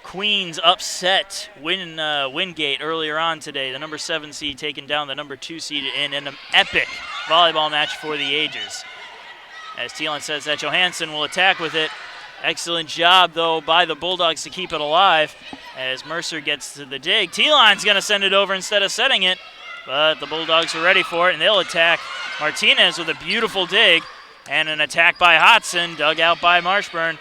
Queens upset Wingate earlier on today. The number 7 seed taking down the number 2 seed in an epic volleyball match for the ages. As Thielen says that Johansson will attack with it. Excellent job, though, by the Bulldogs to keep it alive as Mercer gets to the dig. Thielen's going to send it over instead of setting it, but the Bulldogs are ready for it, and they'll attack. Martinez with a beautiful dig, and an attack by Hodson, dug out by Marshburn.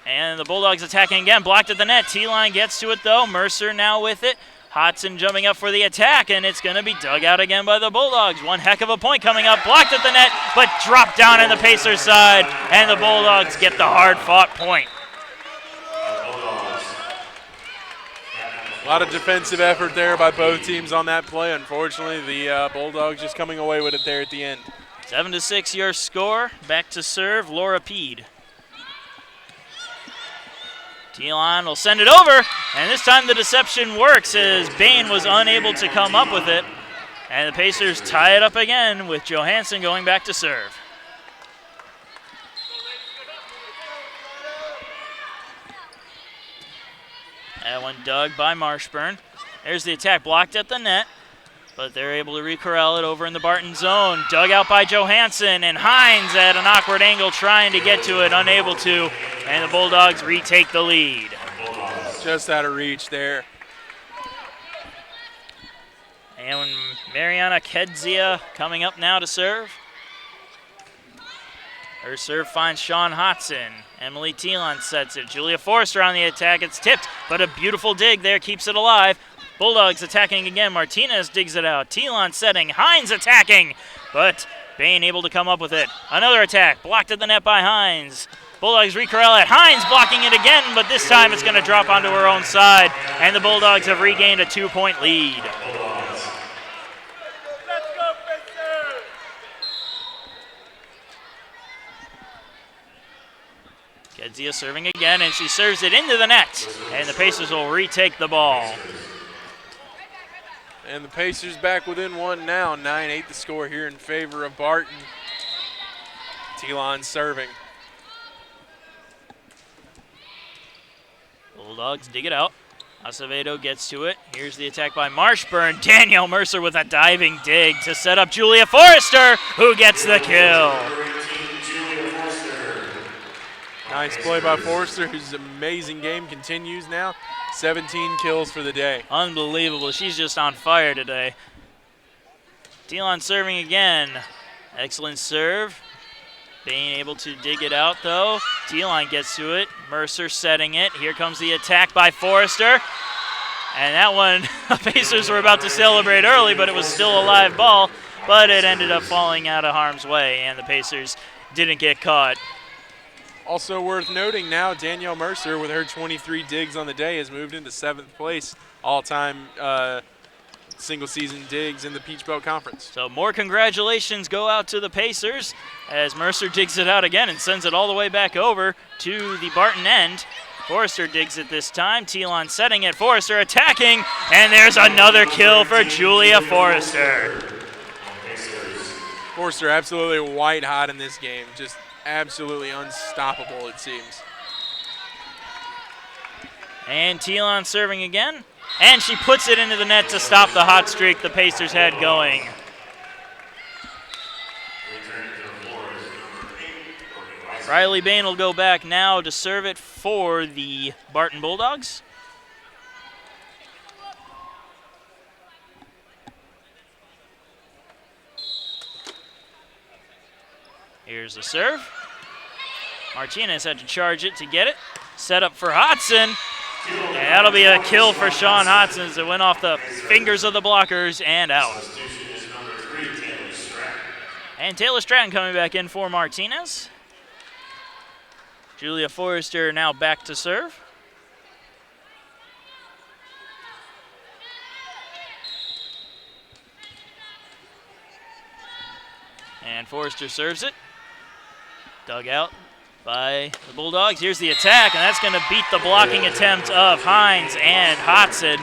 And the Bulldogs attacking again, blocked at the net. T-Line gets to it, though. Mercer now with it. Hodson jumping up for the attack, and it's going to be dug out again by the Bulldogs. One heck of a point coming up, blocked at the net, but dropped down in the Pacers' side, and the Bulldogs get the hard-fought point. A lot of defensive effort there by both teams on that play. Unfortunately, the Bulldogs just coming away with it there at the end. 7-6 your score. Back to serve, Laura Peed. T-Line will send it over, and this time the deception works as Bain was unable to come up with it. And the Pacers tie it up again with Johansson going back to serve. That one dug by Marshburn. There's the attack, blocked at the net, but they're able to re-corral it over in the Barton zone. Dug out by Johansson, and Hines at an awkward angle trying to get to it, unable to, and the Bulldogs retake the lead. Just out of reach there. And Mariana Kedzia coming up now to serve. Her serve finds Sean Hodson. Emily Thielen sets it. Julia Forrester on the attack. It's tipped, but a beautiful dig there keeps it alive. Bulldogs attacking again. Martinez digs it out. Thielen setting. Hines attacking, but Bain able to come up with it. Another attack. Blocked at the net by Hines. Bulldogs re-corral it. Hines blocking it again, but this time it's going to drop onto her own side, and the Bulldogs have regained a 2-point lead. Kedzia serving again, and she serves it into the net, and the Pacers will retake the ball. And the Pacers back within one now. 9-8 the score here in favor of Barton. T-Line serving. Bulldogs dig it out. Acevedo gets to it. Here's the attack by Marshburn. Danielle Mercer with a diving dig to set up Julia Forrester, who gets the kill. Nice play by Forrester, whose amazing game continues now. 17 kills for the day. Unbelievable. She's just on fire today. Thielen serving again. Excellent serve. Bain able to dig it out, though. Thielen gets to it. Mercer setting it. Here comes the attack by Forrester. And that one, the Pacers were about to celebrate early, but it was still a live ball. But it ended up falling out of harm's way, and the Pacers didn't get caught. Also worth noting now, Danielle Mercer, with her 23 digs on the day, has moved into 7th place all-time single-season digs in the Peach Belt Conference. So more congratulations go out to the Pacers as Mercer digs it out again and sends it all the way back over to the Barton end. Forrester digs it this time. Thielen setting it. Forrester attacking, and there's another kill for Julia Forrester. Forrester absolutely white hot in this game. Just absolutely unstoppable, it seems. And Thielen serving again. And she puts it into the net to stop the hot streak the Pacers had going. Riley Bain will go back now to serve it for the Barton Bulldogs. Here's the serve. Martinez had to charge it to get it. Set up for Hodson. And that'll be a kill for Sean Hodson as it went off the fingers of the blockers and out. And Taylor Stratton coming back in for Martinez. Julia Forrester now back to serve. And Forrester serves it. Dug out by the Bulldogs. Here's the attack, and that's going to beat the blocking attempt of Hines and Hodson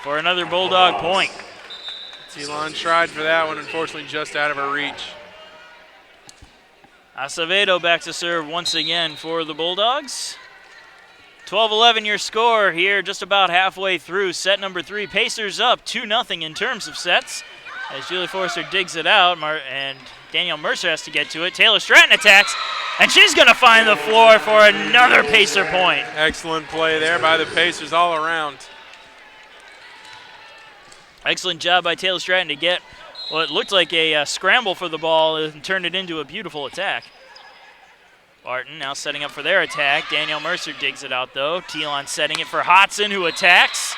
for another Bulldog point. Thielen tried for that one, unfortunately just out of her reach. Acevedo back to serve once again for the Bulldogs. 12-11 your score here, just about halfway through set number 3. Pacers up 2-0 in terms of sets as Julie Forrester digs it out, and Danielle Mercer has to get to it. Taylor Stratton attacks, and she's going to find the floor for another Pacer point. Excellent play there by the Pacers all around. Excellent job by Taylor Stratton to get what looked like a scramble for the ball and turn it into a beautiful attack. Barton now setting up for their attack. Danielle Mercer digs it out, though. Thielon setting it for Hodson, who attacks.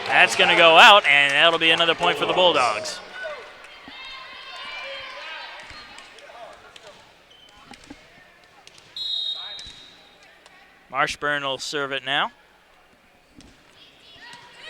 That's going to go out, and that'll be another point for the Bulldogs. Marshburn will serve it now.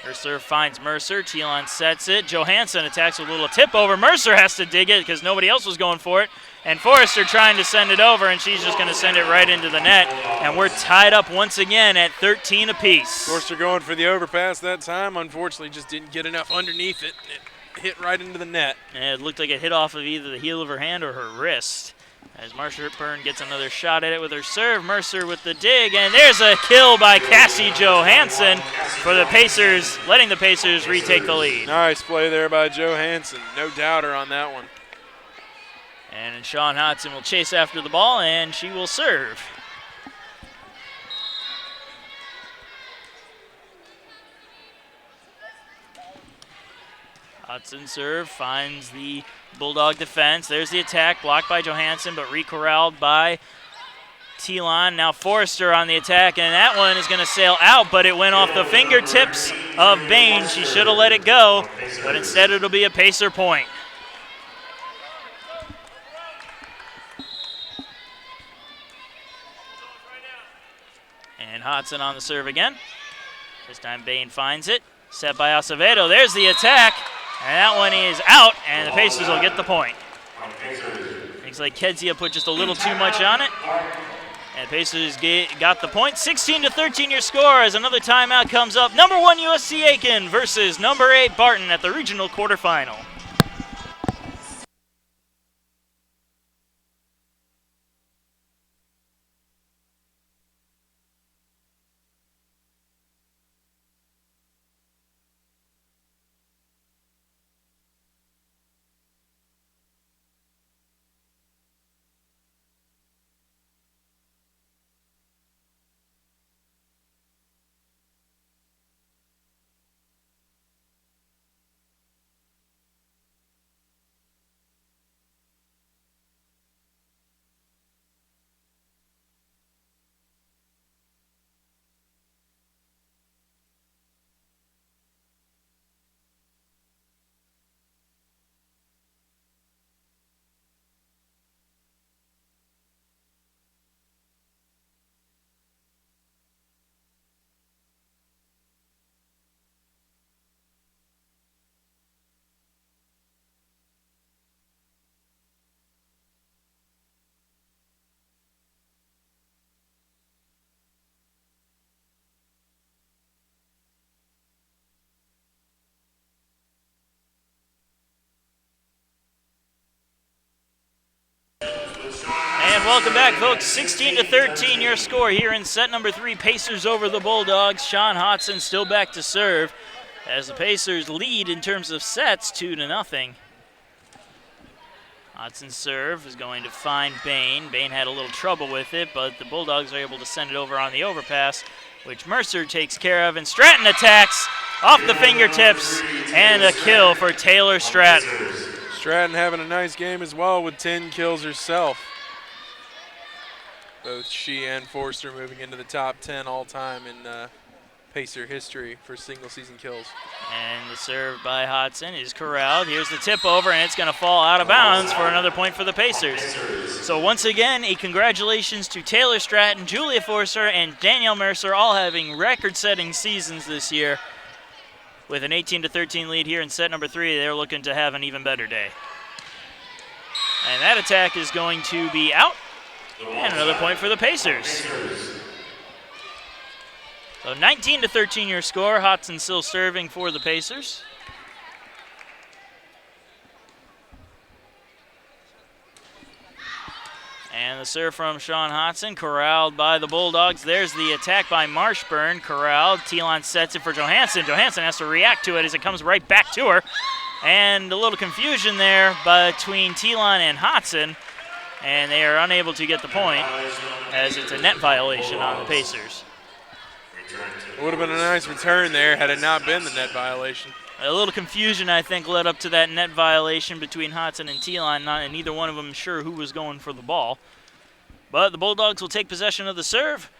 Her serve finds Mercer. Thielon sets it. Johansson attacks with a little tip over. Mercer has to dig it because nobody else was going for it. And Forrester trying to send it over, and she's just going to send it right into the net. And we're tied up once again at 13 apiece. Forrester going for the overpass that time. Unfortunately, just didn't get enough underneath it. It hit right into the net. And it looked like it hit off of either the heel of her hand or her wrist. As Marshburn gets another shot at it with her serve. Mercer with the dig, and there's a kill by Cassie Johansson for the Pacers, letting the Pacers retake the lead. Nice play there by Johansson. No doubter on that one. And Sean Hodson will chase after the ball, and she will serve. Hodson serve, finds the Bulldog defense. There's the attack, blocked by Johansson, but re-corralled by Thielon. Now Forrester on the attack, and that one is going to sail out, but it went off the fingertips of Bain. She should have let it go, but instead it'll be a Pacer point. And Hodson on the serve again. This time Bain finds it. Set by Acevedo. There's the attack. And that one is out, and the Pacers will get the point. Looks like Kezia put just a little too much on it. And Pacers got the point. 16-13 your score as another timeout comes up. Number 1 USC Aiken versus number 8 Barton at the regional quarterfinal. And welcome back, folks. 16-13 your score here in set number 3. Pacers over the Bulldogs. Sean Hodson still back to serve as the Pacers lead in terms of sets 2-0. Hodson's serve is going to find Bain. Bain had a little trouble with it, but the Bulldogs are able to send it over on the overpass, which Mercer takes care of, and Stratton attacks off the fingertips, and a kill for Taylor Stratton. Stratton having a nice game as well with 10 kills herself. Both she and Forrester moving into the top 10 all-time in Pacer history for single-season kills. And the serve by Hodson is corralled. Here's the tip over, and it's going to fall out of bounds for another point for the Pacers. So once again, a congratulations to Taylor Stratton, Julia Forrester, and Danielle Mercer, all having record-setting seasons this year. With an 18-13 lead here in set number 3, they're looking to have an even better day. And that attack is going to be out. And another point for the Pacers. So 19-13 your score. Hodson still serving for the Pacers. And the serve from Sean Hodson, corralled by the Bulldogs. There's the attack by Marshburn, corralled. Telon sets it for Johansson. Johansson has to react to it as it comes right back to her. And a little confusion there between Telon and Hodson, and they are unable to get the point as it's a net violation on the Pacers. It would have been a nice return there had it not been the net violation. A little confusion, I think, led up to that net violation between Hodson and Telon, and neither one of them sure who was going for the ball. But the Bulldogs will take possession of the serve,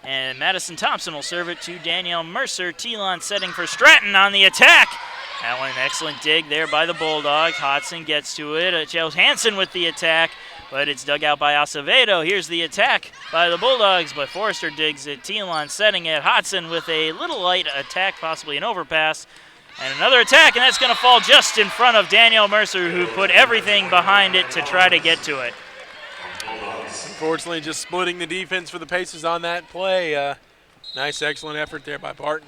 and Madison Thompson will serve it to Danielle Mercer. Telon setting for Stratton on the attack. That one, an excellent dig there by the Bulldogs. Hodson gets to it. Johansson with the attack, but it's dug out by Acevedo. Here's the attack by the Bulldogs, but Forrester digs it. Telon setting it. Hodson with a little light attack, possibly an overpass. And another attack, and that's going to fall just in front of Danielle Mercer, who put everything behind it to try to get to it. Unfortunately, just splitting the defense for the Pacers on that play. Nice, excellent effort there by Barton.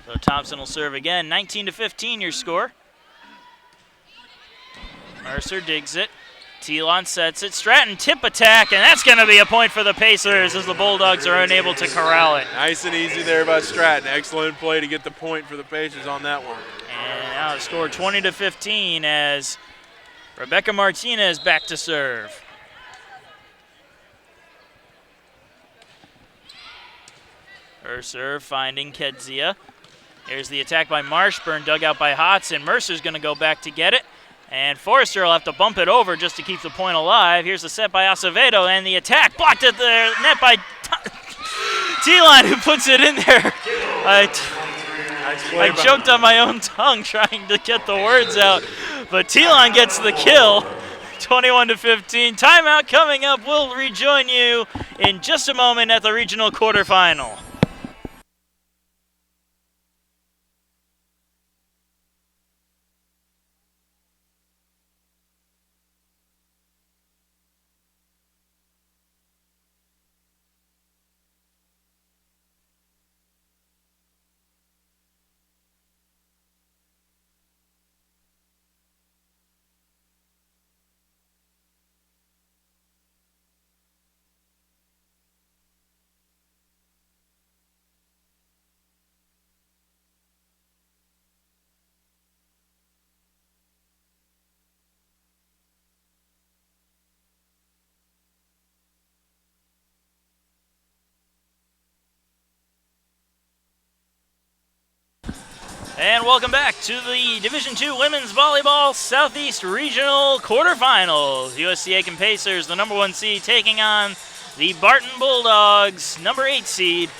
So Thompson will serve again. 19-15 your score. Mercer digs it. Telon sets it. Stratton tip attack, and that's going to be a point for the Pacers as the Bulldogs are unable to corral it. Nice and easy there by Stratton. Excellent play to get the point for the Pacers on that one. And now the score 20-15 as Rebecca Martinez back to serve. Her serve finding Kedzia. Here's the attack by Marshburn, dug out by Hodson. Mercer's going to go back to get it. And Forrester will have to bump it over just to keep the point alive. Here's the set by Acevedo, and the attack blocked at the net by Telon, who puts it in there. I choked on my own tongue trying to get the words out, but Telon gets the kill. 21-15. Timeout coming up. We'll rejoin you in just a moment at the regional quarterfinal. And welcome back to the Division II Women's Volleyball Southeast Regional Quarterfinals. USC Aiken Pacers, the number 1 seed, taking on the Barton Bulldogs, number 8 seed.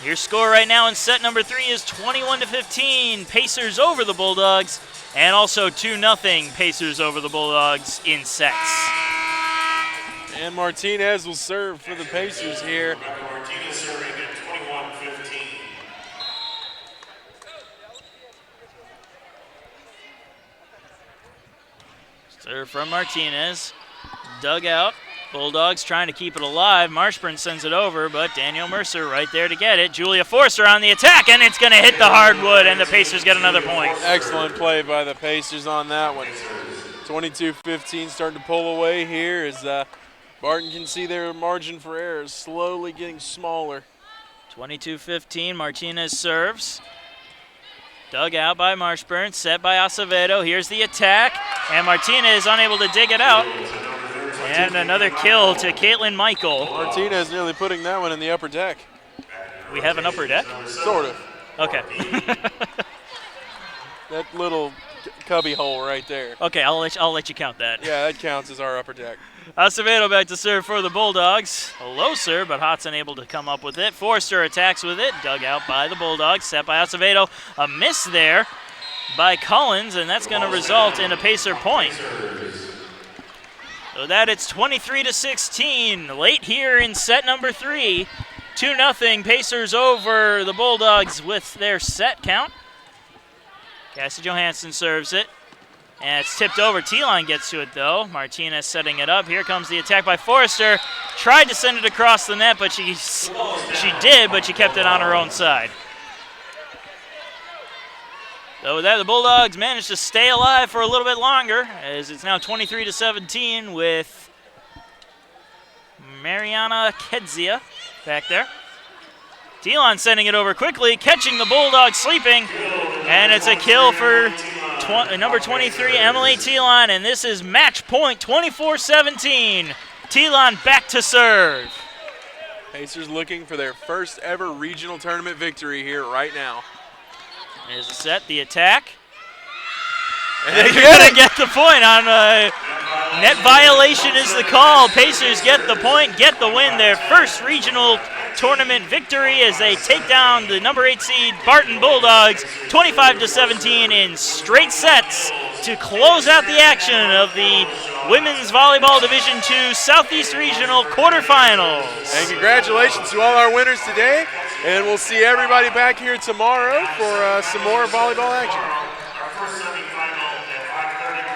Your score right now in set number 3 is 21-15. Pacers over the Bulldogs, and also 2-0 Pacers over the Bulldogs in sets. And Martinez will serve for the Pacers here. Martinez serving at 21-15. Serve from Martinez. Dug out. Bulldogs trying to keep it alive. Marshburn sends it over, but Danielle Mercer right there to get it. Julia Forster on the attack, and it's going to hit the hardwood, and the Pacers get another point. Excellent play by the Pacers on that one. 22-15, starting to pull away here as Barton can see their margin for error is slowly getting smaller. 22-15, Martinez serves. Dug out by Marshburn, set by Acevedo. Here's the attack, and Martinez unable to dig it out. And another kill to Caitlin Michael. Martinez nearly putting that one in the upper deck. We have an upper deck? Sort of. Okay. That little cubby hole right there. Okay, I'll let you count that. Yeah, that counts as our upper deck. Acevedo back to serve for the Bulldogs. A low serve, but Hodson able to come up with it. Forster attacks with it. Dug out by the Bulldogs. Set by Acevedo. A miss there by Collins, and that's going to result in a Pacer point. So that it's 23-16. Late here in set number 3. 2-0 Pacers over the Bulldogs with their set count. Cassie Johansson serves it. And it's tipped over. Telon gets to it, though. Martinez setting it up. Here comes the attack by Forrester. Tried to send it across the net, but she did, but she kept it on her own side. So with that, the Bulldogs managed to stay alive for a little bit longer, as it's now 23-17 with Mariana Kedzia back there. Telon sending it over quickly, catching the Bulldogs sleeping, and it's a kill for number 23, Emily Telon, and this is match point, 24-17. Telon back to serve. Pacers looking for their first ever regional tournament victory here right now. There's the set, the attack. And they're going to get the point on net violation is the call. Pacers get the point, get the win, their first regional tournament victory as they take down the number 8 seed Barton Bulldogs 25-17 in straight sets to close out the action of the Women's Volleyball Division II Southeast Regional quarterfinals. And congratulations to all our winners today, and we'll see everybody back here tomorrow for some more volleyball action.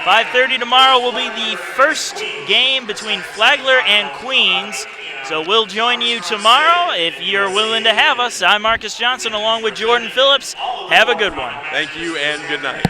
5:30 tomorrow will be the first game between Flagler and Queens. So we'll join you tomorrow if you're willing to have us. I'm Marcus Johnson along with Jordan Phillips. Have a good one. Thank you and good night.